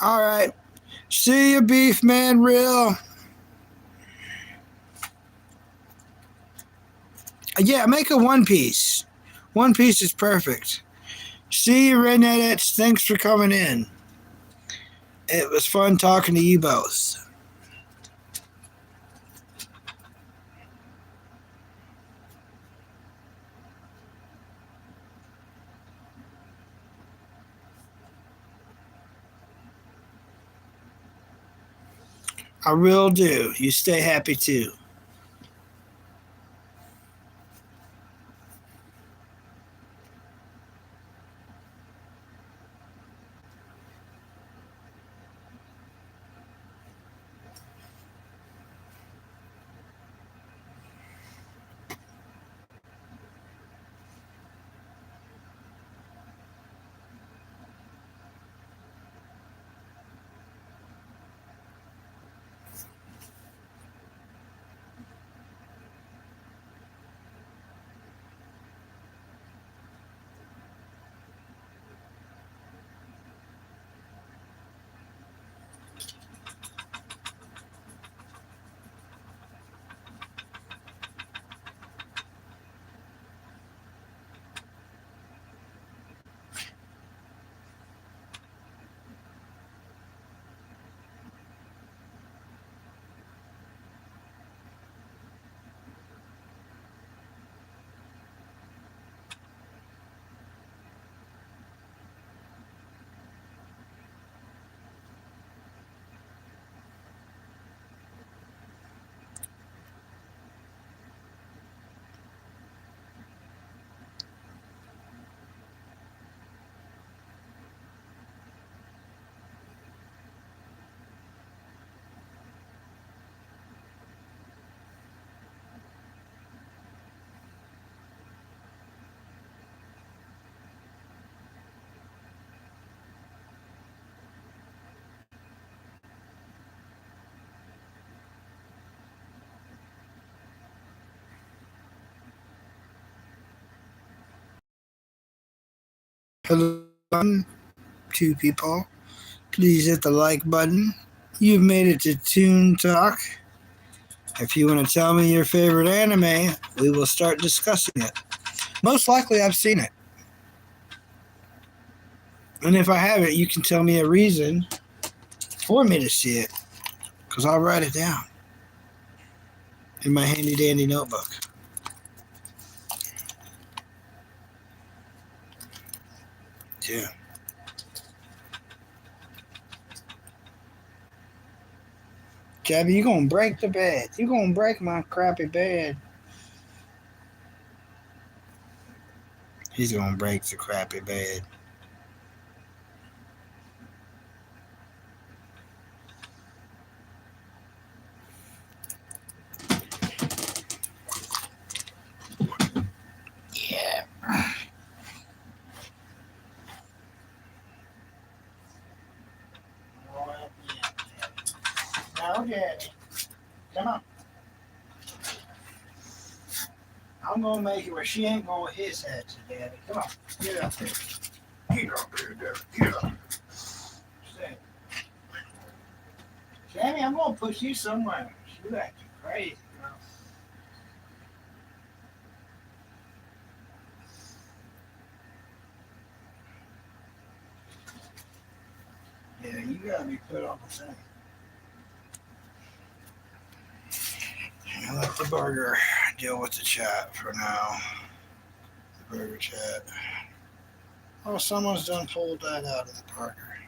All right. See you, Beef Man Real. Yeah, make a One Piece. One Piece is perfect. See you, Red Edits. Thanks for coming in. It was fun talking to you both. I will do. You stay happy too. Hello, two people. Please hit the like button. You've made it to Toon Talk. If you want to tell me your favorite anime, we will start discussing it. Most likely, I've seen it. And if I haven't, you can tell me a reason for me to see it, because I'll write it down in my handy dandy notebook. Yeah. Jabby, you gonna break the bed. You gonna break my crappy bed. He's gonna break the crappy bed. Yeah. No, Daddy. Come on. I'm gonna make it where she ain't gonna hiss at you, Daddy. Come on. Get up there. Get up there, Daddy. Get up. Stay. Jamie, I'm gonna put you somewhere. You acting crazy, girl. Yeah, you gotta be put on the thing. And let the burger deal with the chat for now. The burger chat. Oh, someone's done pulled that out of the burger.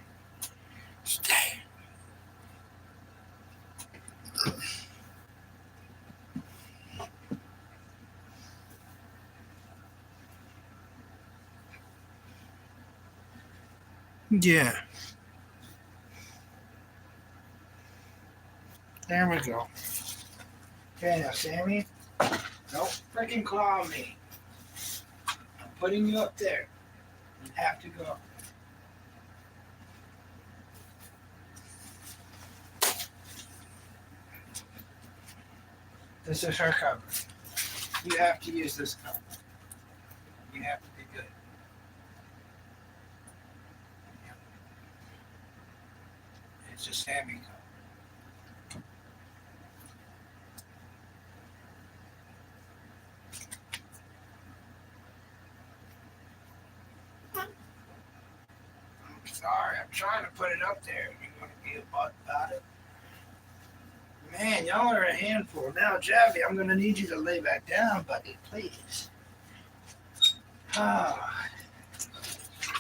Stay. Yeah. There we go. Okay, now, Sammy. Don't freaking claw me. I'm putting you up there. You have to go. This is her cover. You have to use this cover. You have to be good. It's a Sammy cover. I'm sorry, I'm trying to put it up there. You're going to be a butt about it. Man, y'all are a handful. Now, Javi, I'm going to need you to lay back down, buddy, please. Ah,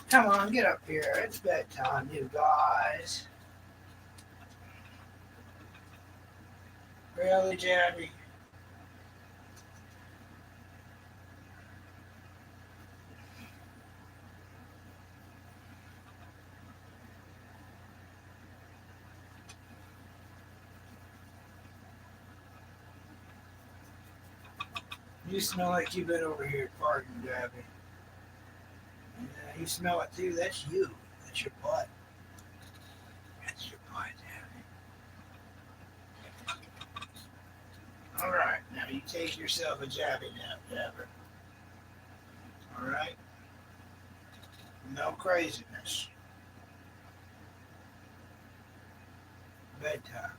come on, get up here. It's bedtime, you guys. Really, Javi? You smell like you've been over here farting, Javi. Yeah, you smell it too. That's you. That's your butt. That's your butt, Javi. All right, now you take yourself a Javi nap, Javi. All right? No craziness. Bedtime.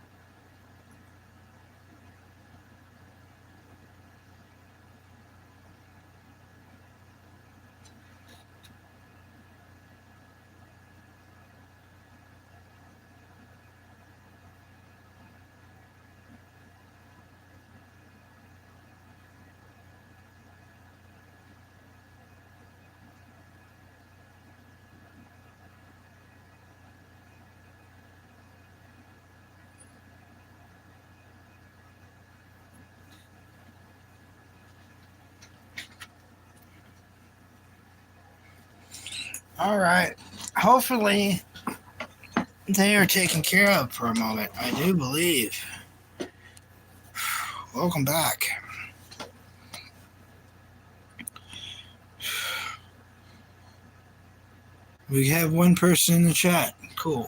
All right. Hopefully, they are taken care of for a moment. I do believe. Welcome back. We have one person in the chat. Cool.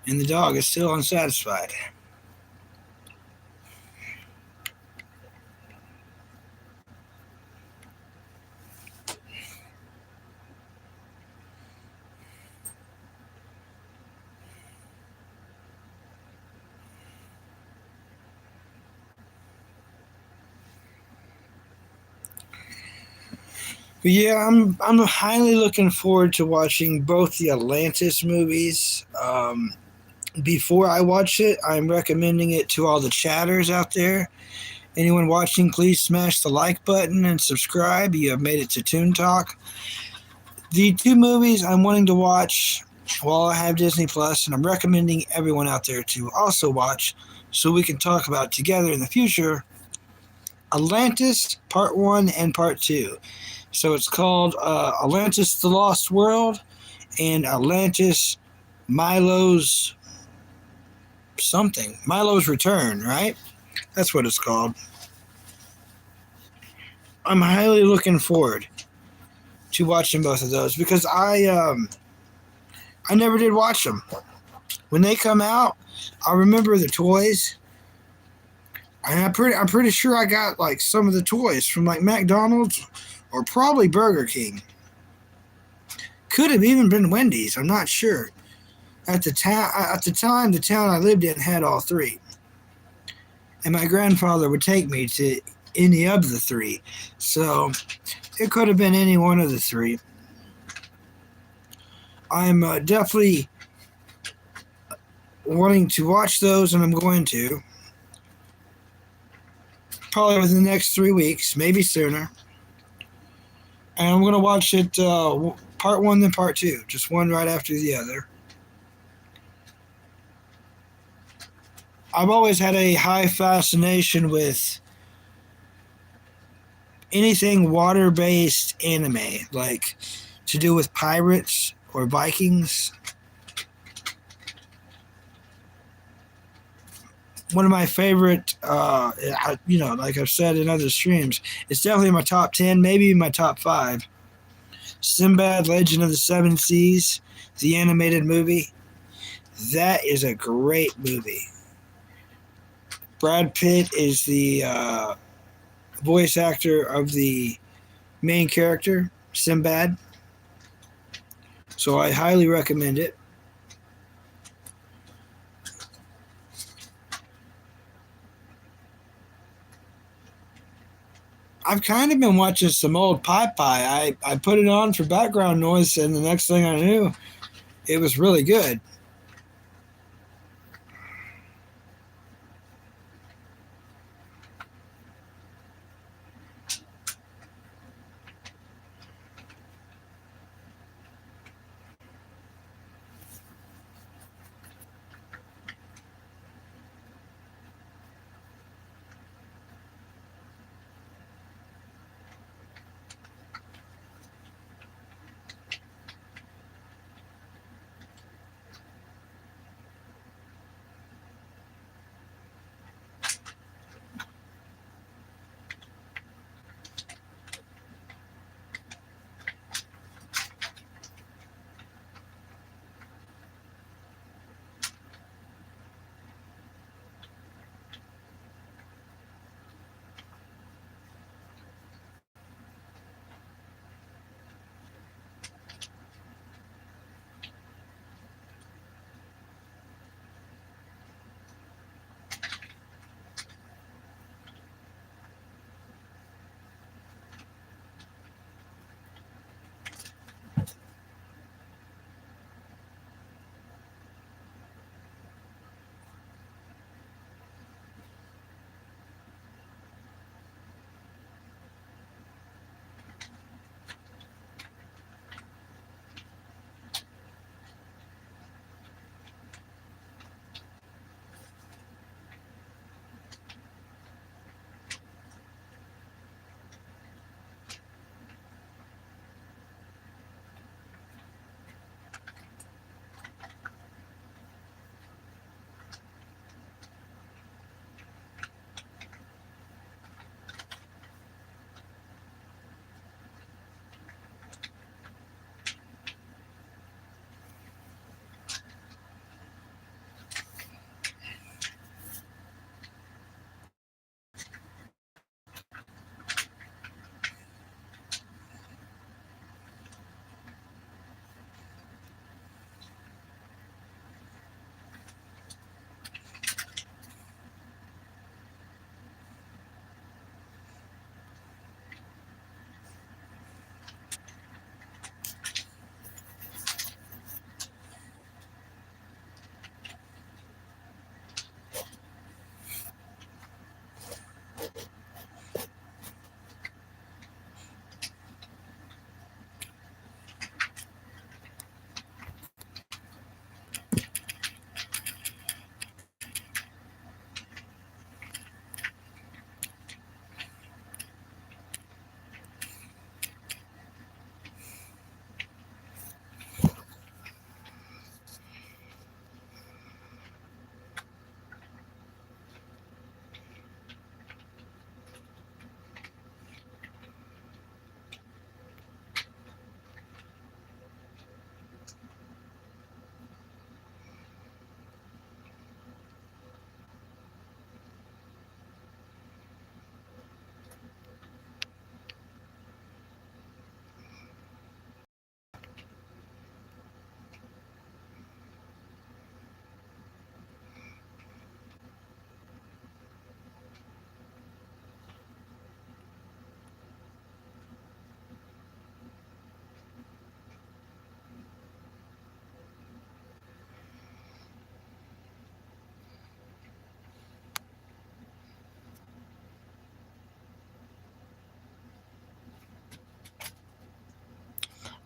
And the dog is still unsatisfied. But yeah, I'm highly looking forward to watching both the Atlantis movies. Before I watch it, I'm recommending it to all the chatters out there. Anyone watching, please smash the like button and subscribe. You have made it to Toon Talk. The two movies I'm wanting to watch while I have Disney Plus, and I'm recommending everyone out there to also watch so we can talk about it together in the future. Atlantis Part 1 and Part 2. So it's called Atlantis the Lost World and Atlantis Milo's something. Milo's Return, right? That's what it's called. I'm highly looking forward to watching both of those because I never did watch them. When they come out, I remember the toys, and I'm pretty sure I got like some of the toys from like McDonald's or probably Burger King. Could have even been Wendy's. I'm not sure. At the time, the town I lived in had all three, and my grandfather would take me to any of the three, so it could have been any one of the three. I'm definitely wanting to watch those, and I'm going to probably within the next 3 weeks, maybe sooner. And I'm going to watch it part one, then part two, just one right after the other. I've always had a high fascination with anything water based anime, like to do with pirates or Vikings. One of my favorite, like I've said in other streams, it's definitely my top 10, maybe my top 5. Sinbad, Legend of the Seven Seas, the animated movie. That is a great movie. Brad Pitt is the voice actor of the main character, Sinbad. So I highly recommend it. I've kind of been watching some old Popeye. I put it on for background noise, and the next thing I knew, it was really good.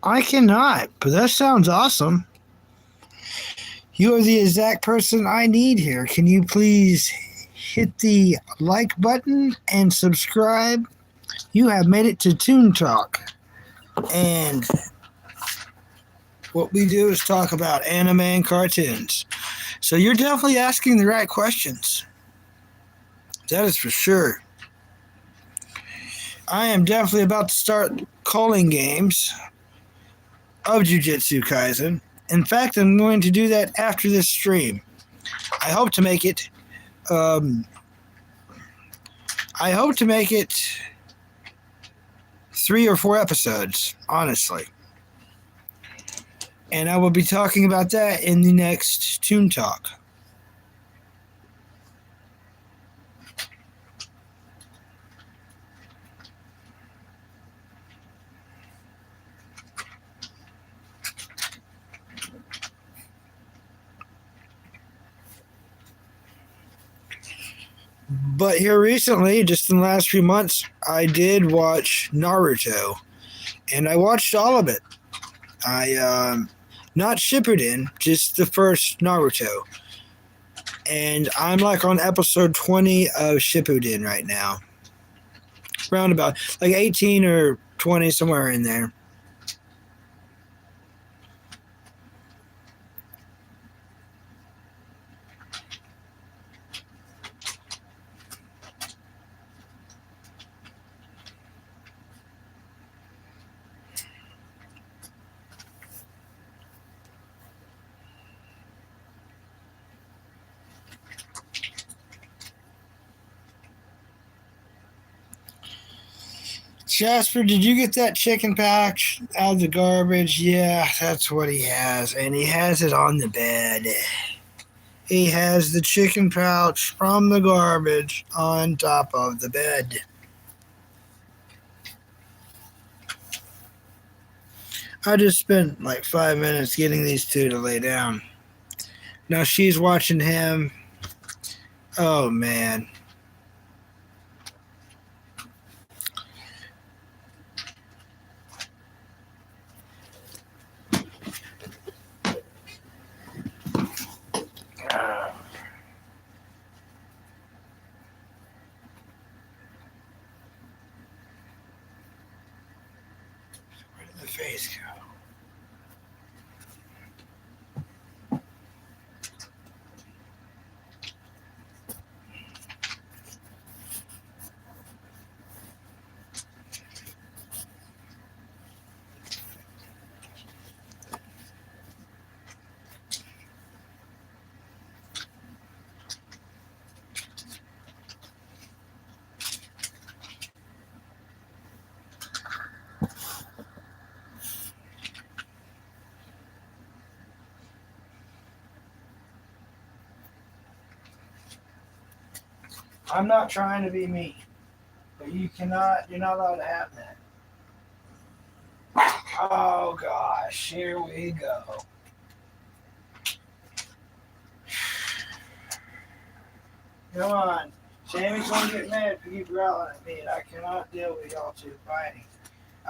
I cannot, but that sounds awesome. You are the exact person I need here. Can you please hit the like button and subscribe? You have made it to Toon Talk. And what we do is talk about anime and cartoons. So you're definitely asking the right questions. That is for sure. I am definitely about to start calling games of Jujutsu Kaisen. In fact, I'm going to do that after this stream. I hope to make it. Um, I hope to make it 3 or 4 episodes, honestly. And I will be talking about that in the next Toon Talk. But here recently, just in the last few months, I did watch Naruto, and I watched all of it. Not Shippuden, just the first Naruto, and I'm like on episode 20 of Shippuden right now, roundabout like 18 or 20, somewhere in there. Jasper, did you get that chicken pouch out of the garbage? Yeah, that's what he has. And he has it on the bed. He has the chicken pouch from the garbage on top of the bed. I just spent like 5 minutes getting these two to lay down. Now she's watching him. Oh, man. Where did the face go? I'm not trying to be mean, but you're not allowed to have that. Oh gosh, here we go. Come on. Sammy's gonna get mad if you keep growling at me, and I cannot deal with y'all two fighting.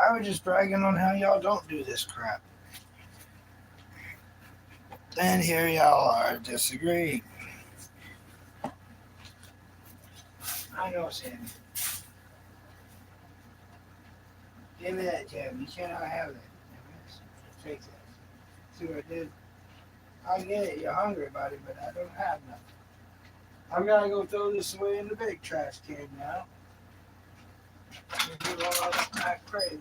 I was just bragging on how y'all don't do this crap. And here y'all are disagreeing. I know, Sammy. Give me that, Jim. You cannot have that. Take that. See what I did? I get it. You're hungry, buddy, but I don't have nothing. I'm gonna go throw this away in the big trash can now. You all act crazy.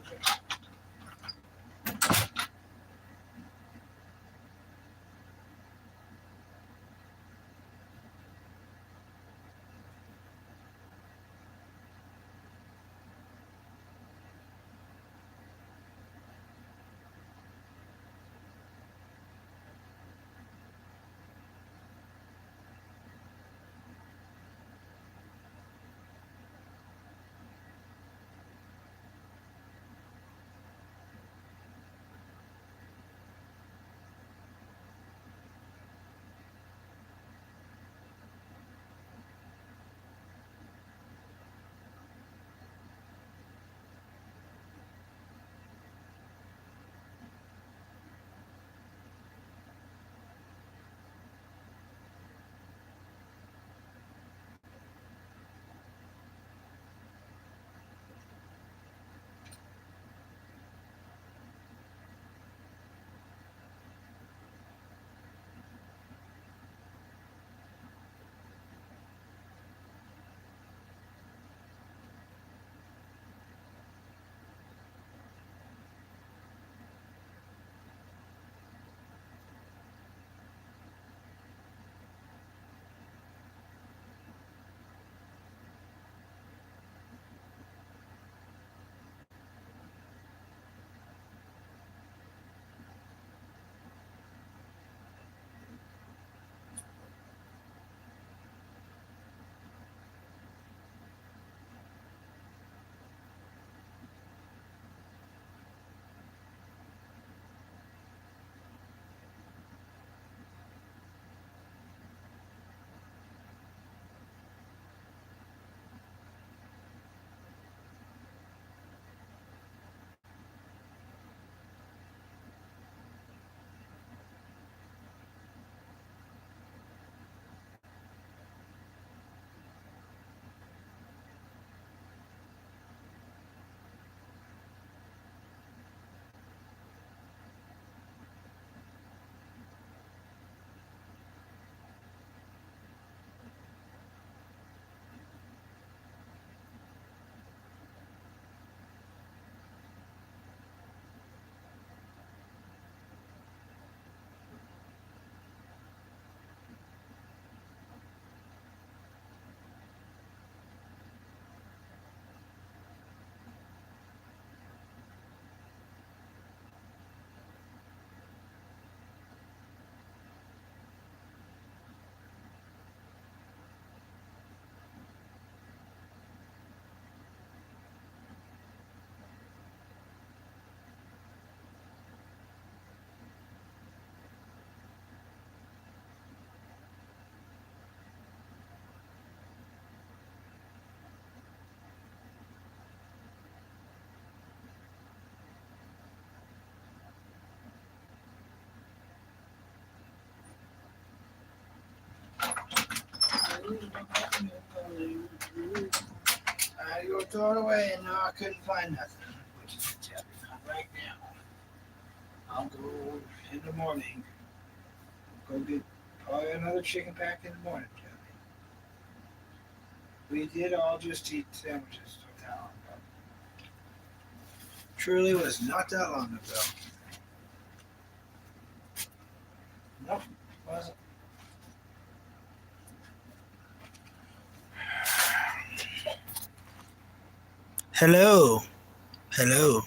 I had to go throw it away, and now I couldn't find nothing. Which is not right now. I'll go in the morning. Go get probably another chicken pack in the morning, Joey. We did all just eat sandwiches not that long ago. Truly was not that long ago. Nope, wasn't. Hello. Hello.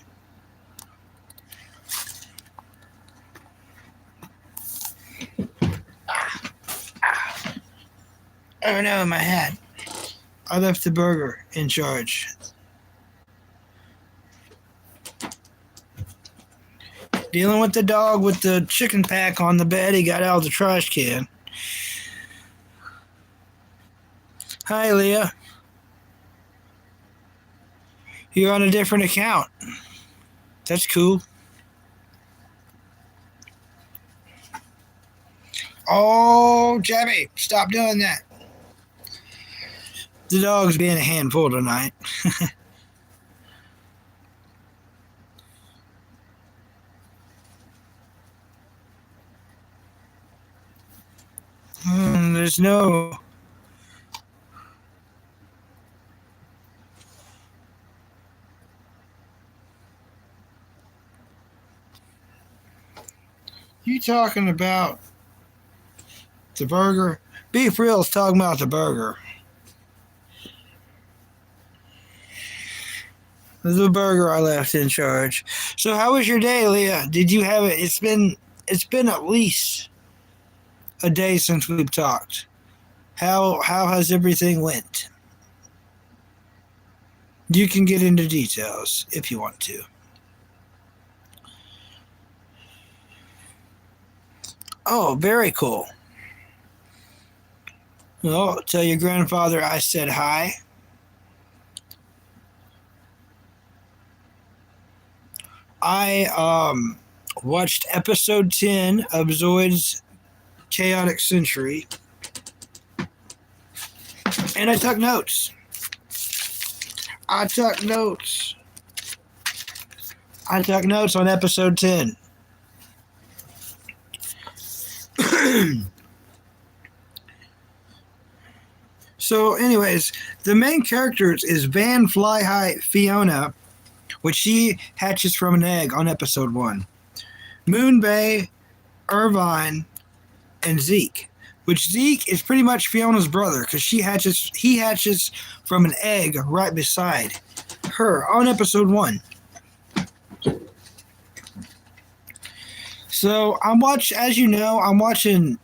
Oh no, my hat. I left the burger in charge. Dealing with the dog with the chicken pack on the bed he got out of the trash can. Hi, Leah. You're on a different account. That's cool. Oh, Jabby, stop doing that. The dog's being a handful tonight. There's no... You talking about the burger? Beef Real's talking about the burger. The burger I left in charge. So how was your day, Leah? Did you have it? It's been at least a day since we've talked. How has everything went? You can get into details if you want to. Oh, very cool. Well, tell your grandfather I said hi. I watched episode 10 of Zoid's Chaotic Century, and I took notes. I took notes on episode 10. So, anyways, the main characters is Van Flyhigh Fiona, which she hatches from an egg on episode 1. Moonbay, Irvine, and Zeke, which Zeke is pretty much Fiona's brother because he hatches from an egg right beside her on episode 1. So I'm watching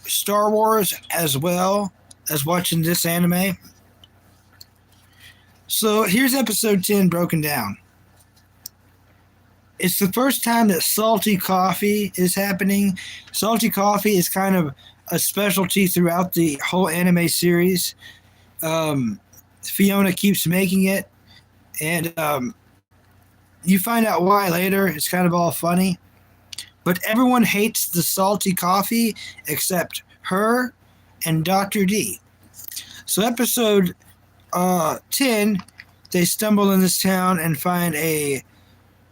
Star Wars as well as watching this anime. So here's episode 10 broken down. It's the first time that salty coffee is happening. Salty coffee is kind of a specialty throughout the whole anime series. Fiona keeps making it, and you find out why later. It's kind of all funny. But everyone hates the salty coffee except her and Dr. D. So episode 10, they stumble in this town and find a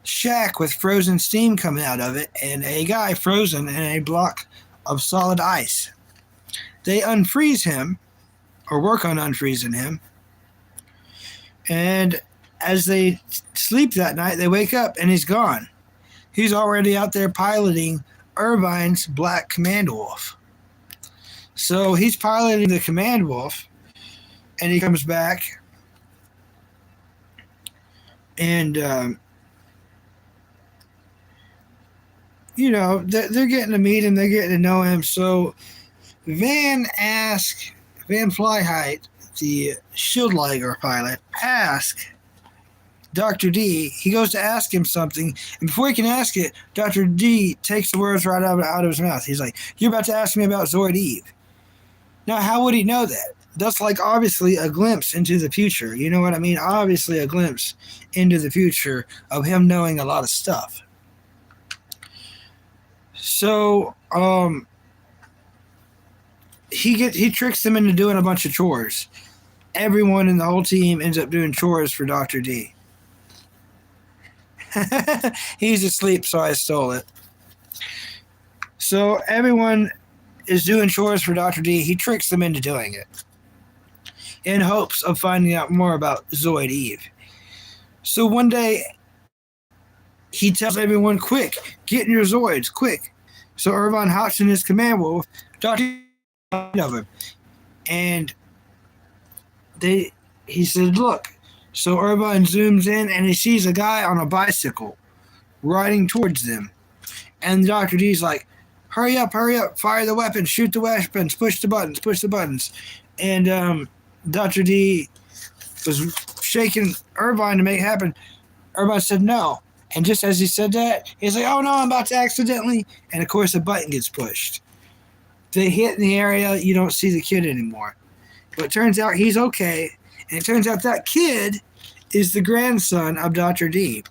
shack with frozen steam coming out of it and a guy frozen in a block of solid ice. They unfreeze him, or work on unfreezing him, and as they sleep that night, they wake up and he's gone. He's already out there piloting Irvine's Black Command Wolf. So he's piloting the Command Wolf, and he comes back, and they're getting to meet him, they're getting to know him. So Van Flyheight, the Schildliger pilot, asks Dr. D. He goes to ask him something, and before he can ask it, Dr. D takes the words right out of his mouth. He's like, "You're about to ask me about Zoid Eve." Now, how would he know that? That's like obviously a glimpse into the future. You know what I mean? Obviously a glimpse into the future of him knowing a lot of stuff. So, he tricks them into doing a bunch of chores. Everyone in the whole team ends up doing chores for Dr. D. He's asleep, so I stole it. So everyone is doing chores for Dr. D. He tricks them into doing it in hopes of finding out more about Zoid Eve. So one day, he tells everyone, quick, get in your Zoids, quick. So Irvine hops in his command wolf, Dr. D of him. And he said, look. So Irvine zooms in and he sees a guy on a bicycle riding towards them. And Dr. D's like, hurry up, fire the weapons, shoot the weapons, push the buttons. And Dr. D was shaking Irvine to make it happen. Irvine said no. And just as he said that, he's like, oh no, I'm about to accidentally. And of course, a button gets pushed. They hit in the area, you don't see the kid anymore. But it turns out he's okay. And it turns out that kid is the grandson of Dr. D.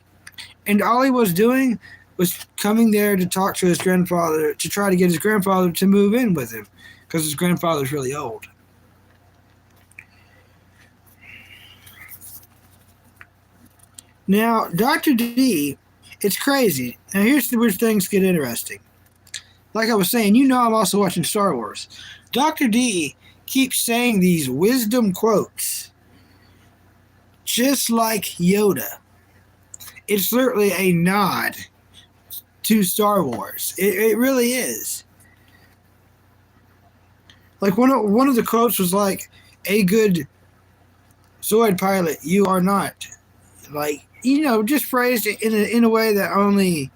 And all he was doing was coming there to talk to his grandfather, to try to get his grandfather to move in with him, because his grandfather's really old. Now, Dr. D, it's crazy. Now, here's where things get interesting. Like I was saying, I'm also watching Star Wars. Dr. D keeps saying these wisdom quotes, just like Yoda. It's literally a nod to Star Wars. It really is. Like one of the quotes was like, "A good Zoid pilot, you are not." Like, just phrased in a way that only.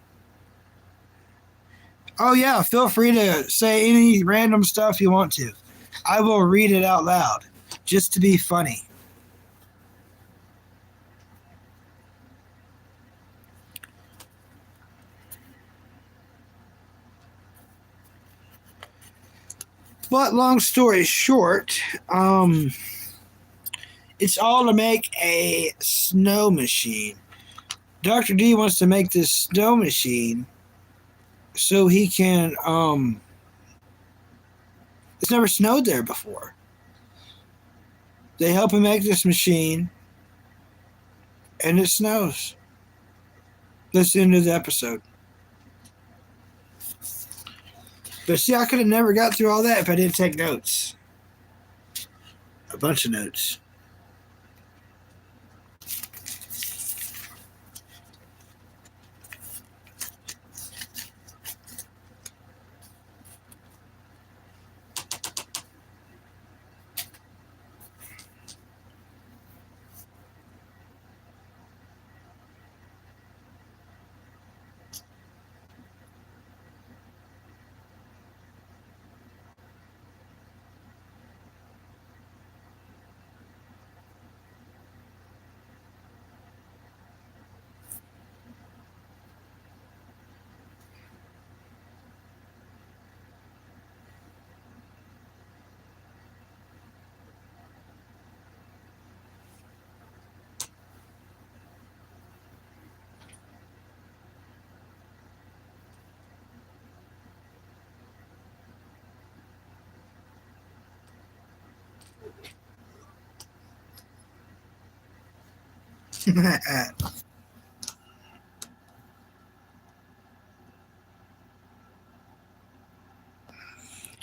Oh yeah, feel free to say any random stuff you want to. I will read it out loud, just to be funny. But long story short, it's all to make a snow machine. Dr. D wants to make this snow machine so he can, it's never snowed there before. They help him make this machine, and it snows. That's the end of the episode. But see, I could have never got through all that if I didn't take notes. A bunch of notes.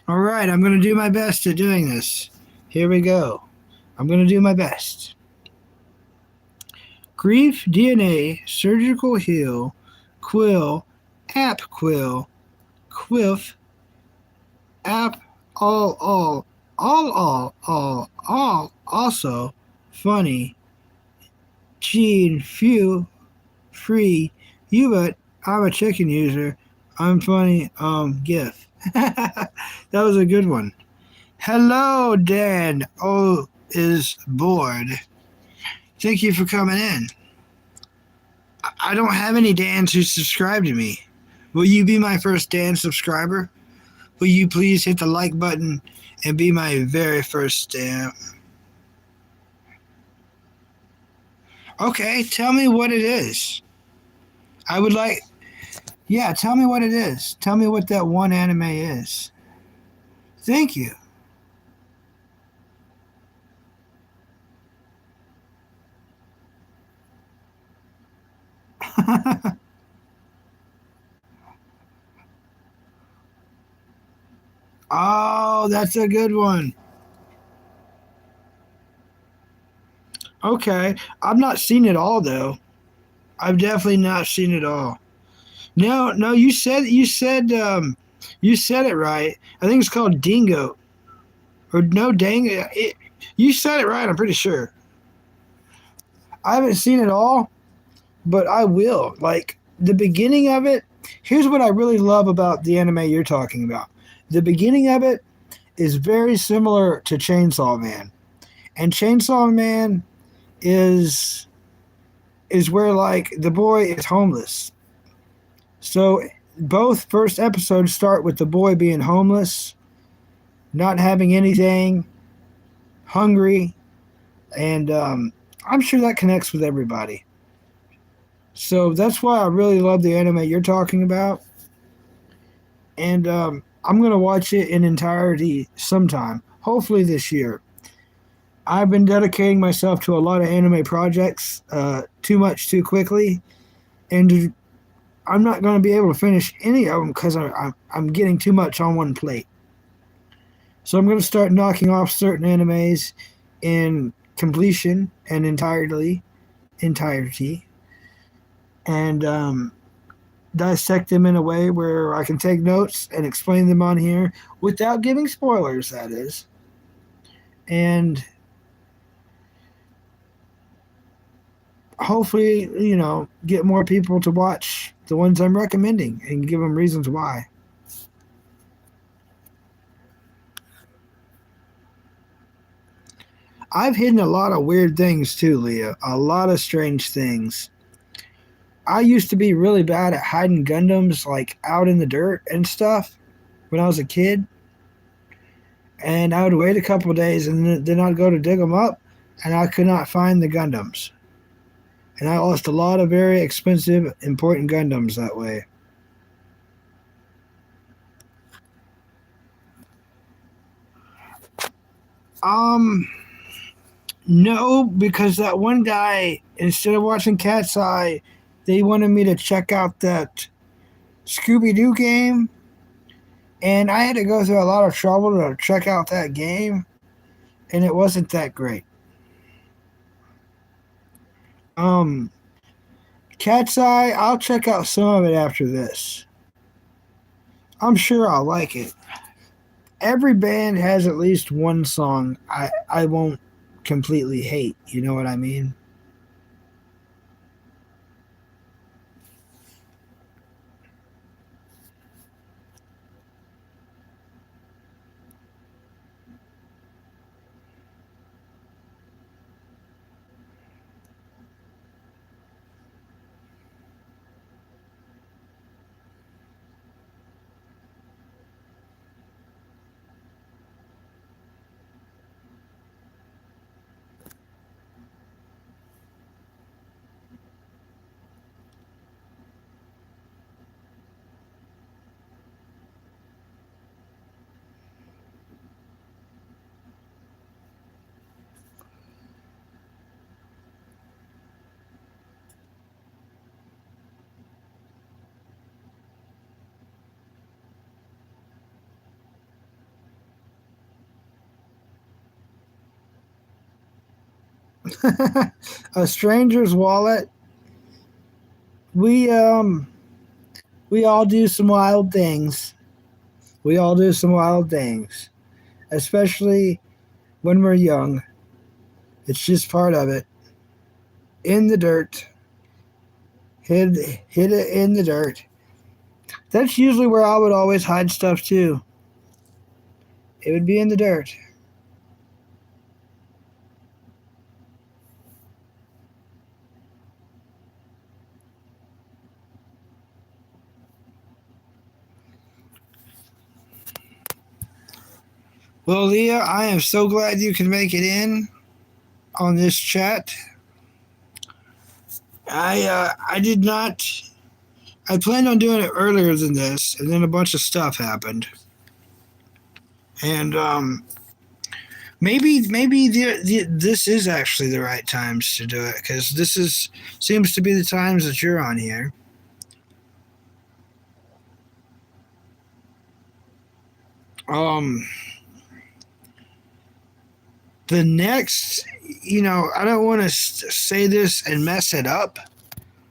All right, I'm going to do my best at doing this. Here we go. I'm going to do my best. Grief, DNA, surgical heal, quill, app quill, quiff, app, all, also, funny, gene, few, free, you but I'm a chicken user, I'm funny, gif. That was a good one. Hello, Dan. Oh, is bored. Thank you for coming in. I don't have any Dans who subscribe to me. Will you be my first Dan subscriber? Will you please hit the like button and be my very first Dan? Okay, tell me what it is. I would like... Yeah, tell me what it is. Tell me what that one anime is. Thank you. Oh, that's a good one. Okay, I've not seen it all though. I've definitely not seen it all. No, no, you said it right. I think it's called Dingo or no Dango. You said it right. I'm pretty sure. I haven't seen it all, but I will. Like the beginning of it. Here's what I really love about the anime you're talking about. The beginning of it is very similar to Chainsaw Man, and Chainsaw Man is where like the boy is homeless. So both first episodes start with the boy being homeless, not having anything, hungry, and I'm sure that connects with everybody. So that's why I really love the anime you're talking about, and I'm gonna watch it in entirety sometime, hopefully this year. I've been dedicating myself to a lot of anime projects, too much too quickly, and I'm not going to be able to finish any of them because I'm getting too much on one plate. So I'm going to start knocking off certain animes in completion and entirety, and dissect them in a way where I can take notes and explain them on here without giving spoilers. That is, and hopefully, get more people to watch the ones I'm recommending and give them reasons why. I've hidden a lot of weird things too, Leah. A lot of strange things. I used to be really bad at hiding Gundams like out in the dirt and stuff when I was a kid. And I would wait a couple of days and then I'd go to dig them up and I could not find the Gundams. And I lost a lot of very expensive, important Gundams that way. Um, no, because that one guy, instead of watching Cat's Eye, they wanted me to check out that Scooby Doo game, and I had to go through a lot of trouble to check out that game, and it wasn't that great. Um, Cat's Eye, I'll check out some of it after this. I'm sure I'll like it. Every band has at least one song I won't completely hate. You know what I mean? A Stranger's Wallet. We um we all do some wild things. We all do some wild things, especially when we're young. It's just part of it. In the dirt. Hid it in the dirt. That's usually where I would always hide stuff too. It would be in the dirt. Well, Leah, I am so glad you can make it in on this chat. I did not. I planned on doing it earlier than this, and then a bunch of stuff happened, and maybe this is actually the right times to do it, because seems to be the times that you're on here. Um, the next, I don't want to say this and mess it up,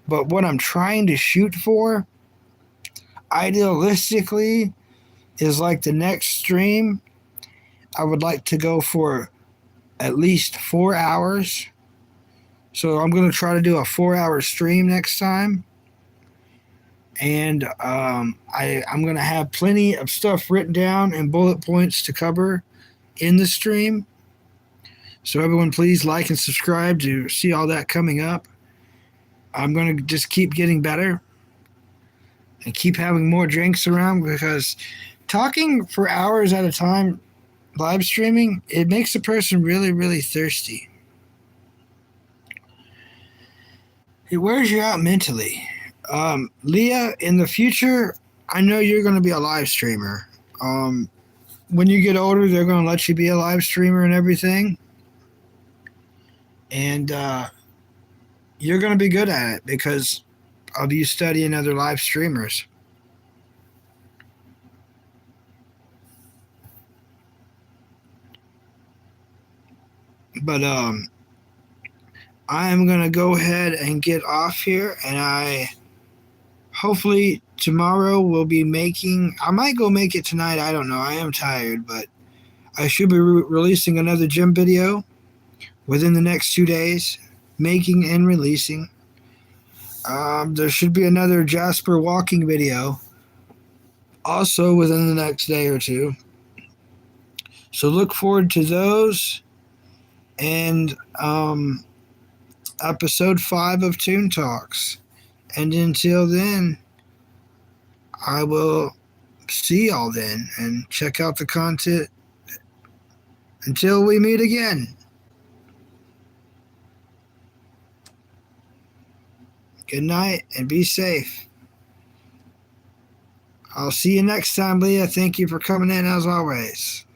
but what I'm trying to shoot for, idealistically, is like the next stream. I would like to go for at least 4 hours. So I'm going to try to do a 4 hour stream next time. And I'm going to have plenty of stuff written down and bullet points to cover in the stream. So everyone, please like and subscribe to see all that coming up. I'm going to just keep getting better and keep having more drinks around, because talking for hours at a time, live streaming, it makes a person really, really thirsty. It wears you out mentally. Leah, in the future, I know you're going to be a live streamer. When you get older, they're going to let you be a live streamer and everything. And you're going to be good at it because of you studying other live streamers. But I'm going to go ahead and get off here, and hopefully tomorrow we'll be I might go make it tonight, I don't know, I am tired, but I should be releasing another gym video within the next 2 days, making and releasing. There should be another Jasper walking video also within the next day or two. So look forward to those. And episode 5 of Toon Talks. And until then, I will see y'all then and check out the content until we meet again. Good night and be safe. I'll see you next time, Leah. Thank you for coming in as always.